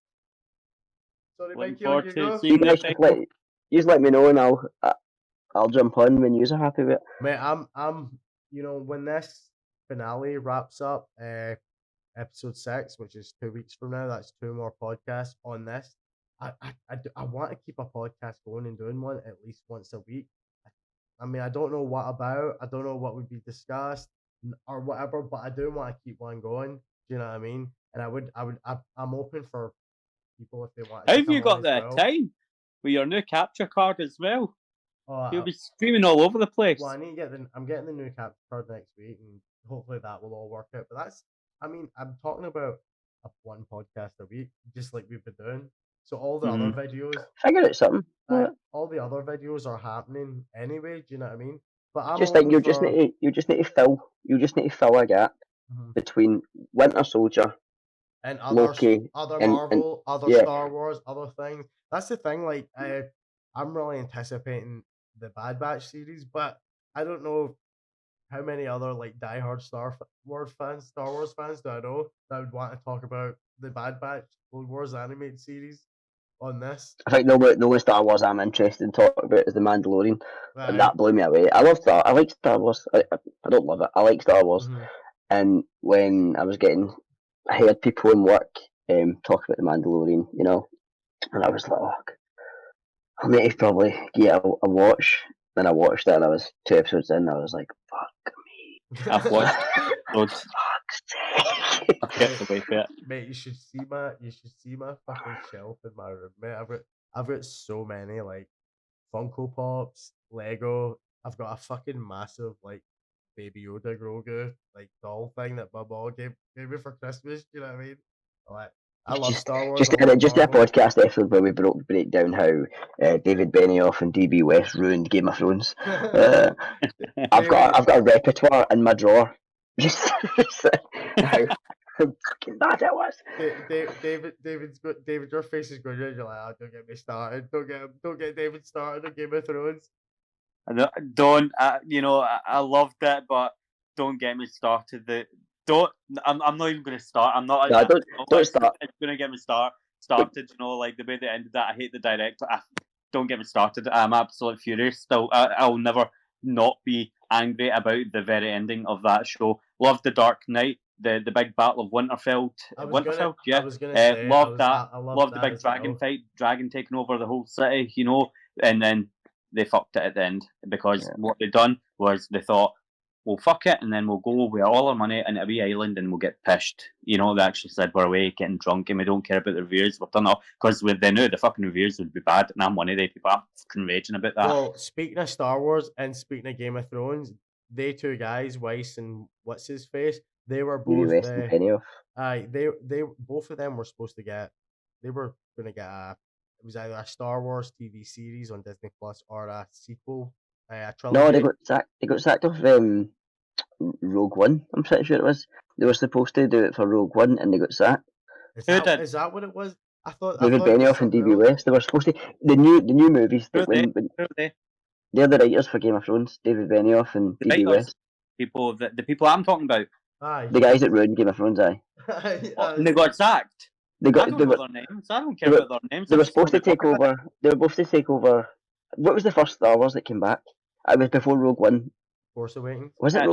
Sorry, Mikey, on you go. You just let me know and I'll jump on when you're happy with it. Mate, I'm when this finale wraps up, episode 6, which is 2 weeks from now, that's 2 more podcasts on this. I want to keep a podcast going and doing one at least once a week. I mean, I don't know what about, I don't know what would be discussed or whatever, but I do want to keep one going. Do you know what I mean? And I'm open for people if they want. How have you got the time with your new capture card as well? You'll be streaming all over the place. Well, I'm getting the new capture card next week, and hopefully that will all work out. But I'm talking about one podcast a week, just like we've been doing. So all the other videos, figure out something. All the other videos are happening anyway. Do you know what I mean? But I'm just like you just need to fill a gap between Winter Soldier and Loki, other and Marvel, other Star Wars, other things. That's the thing. Like I'm really anticipating the Bad Batch series, but I don't know how many other like diehard Star Wars fans do I know that would want to talk about the Bad Batch Clone Wars animated series on this. I think the only Star Wars I'm interested in talking about is The Mandalorian, and that blew me away. I like Star Wars. I don't love it. I like Star Wars. And when I heard people in work talk about The Mandalorian, you know, and I was like, I need to probably get a watch. Then I watched it, and I was 2 episodes in, and I was like, fuck me. I've watched loads. I've kept away from it. Mate, you should see my fucking shelf in my room, mate. I've got so many like Funko Pops, Lego. I've got a fucking massive like Baby Yoda Grogu like doll thing that my mom gave me for Christmas. You know what I mean? Like, I love Star Wars. Just a podcast episode where we break down how David Benioff and DB West ruined Game of Thrones. I've got a repertoire in my drawer. Just how fucking bad it was. David, your face is going red. You're like, oh, don't get me started. Don't get David started on Game of Thrones. I loved it, but don't get me started. I'm not even going to start. I'm not. No, don't start. It's going to get me started. You know, like the way they ended that. I hate the director. Don't get me started. I'm absolutely furious. Still, I'll never not be angry about the very ending of that show. Love the Dark Knight, the big battle of Winterfell. Yeah. I was gonna say, love that. Love the big dragon fight. Dragon taking over the whole city. You know, and then they fucked it at the end because what they done was they thought, well, fuck it, and then we'll go with all our money into a wee island and we'll get pished. You know, they actually said we're away getting drunk and we don't care about the reviews. We've done all because they knew the fucking reviews would be bad, and I'm one of the people. I'm fucking raging about that. Well, speaking of Star Wars and speaking of Game of Thrones, they two guys, Weiss and what's his face, they were both. They both of them were supposed to get. They were going to get it was either a Star Wars TV series on Disney Plus or a sequel. No, they got sacked off Rogue One. I'm pretty sure it was. They were supposed to do it for Rogue One, and they got sacked. Is that what it was? I thought David Benioff and DB West. They were supposed to the new movies. They're the writers for Game of Thrones. David Benioff and DB West. The people I'm talking about. The guys that ruined Game of Thrones. And they got sacked. I don't know their names. I don't care about their names. They were supposed to take over. They were supposed to take over. What was the first Star Wars that came back? It was before Rogue One. Force Awakens. Was it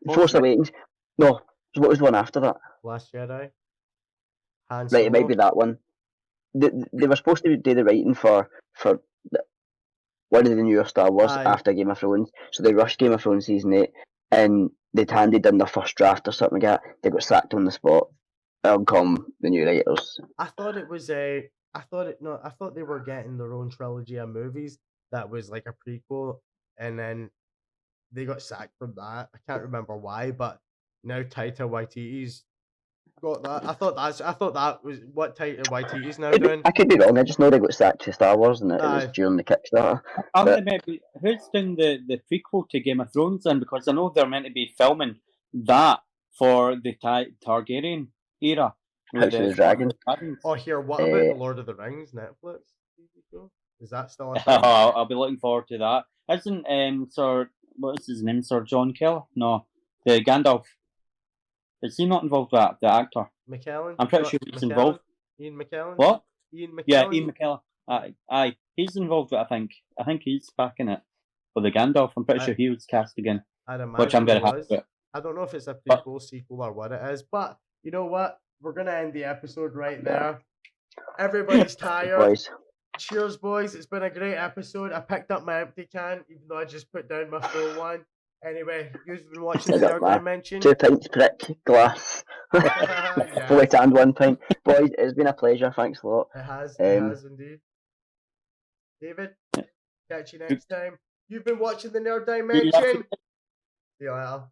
Force Awakens? No. So what was the one after that? Last Jedi. Right, it might be that one. They were supposed to do the writing for one of the newer Star Wars after Game of Thrones. So they rushed Game of Thrones season 8, and they'd handed in their first draft or something like that. They got sacked on the spot. Out come the new writers. I thought they were getting their own trilogy of movies that was like a prequel, and then they got sacked from that. I can't remember why, but now Taika Waititi's got that. I thought that was what Taika Waititi's now doing. I could be wrong. I just know they got sacked to Star Wars, and it was during the Kickstarter. Maybe who's doing the prequel to Game of Thrones then? Because I know they're meant to be filming that for the Targaryen era. House of the Dragon. Oh, here, what about the Lord of the Rings Netflix TV show? Is that still a thing? I'll be looking forward to that. Isn't Sir, what is his name? Sir John Keller? No, the Gandalf. Is he not involved with that? The actor? McKellen? I'm pretty sure he's involved. Ian McKellen? What? Ian McKellen? Yeah, Ian McKellen. Aye, he's involved with it, I think he's back in it. For the Gandalf, I'm pretty sure he was cast again. Which I'm very happy with. I don't know if it's a prequel, sequel, or what it is, but you know what? We're going to end the episode right there. Everybody's tired. Boys. Cheers, boys. It's been a great episode. I picked up my empty can, even though I just put down my full one. Anyway, you've been watching The Nerd Dimension. 2 pints prick glass. Fully tanned one pint. Boys, it's been a pleasure. Thanks a lot. It has indeed. David, catch you next time. You've been watching the Nerd Dimension. See you later.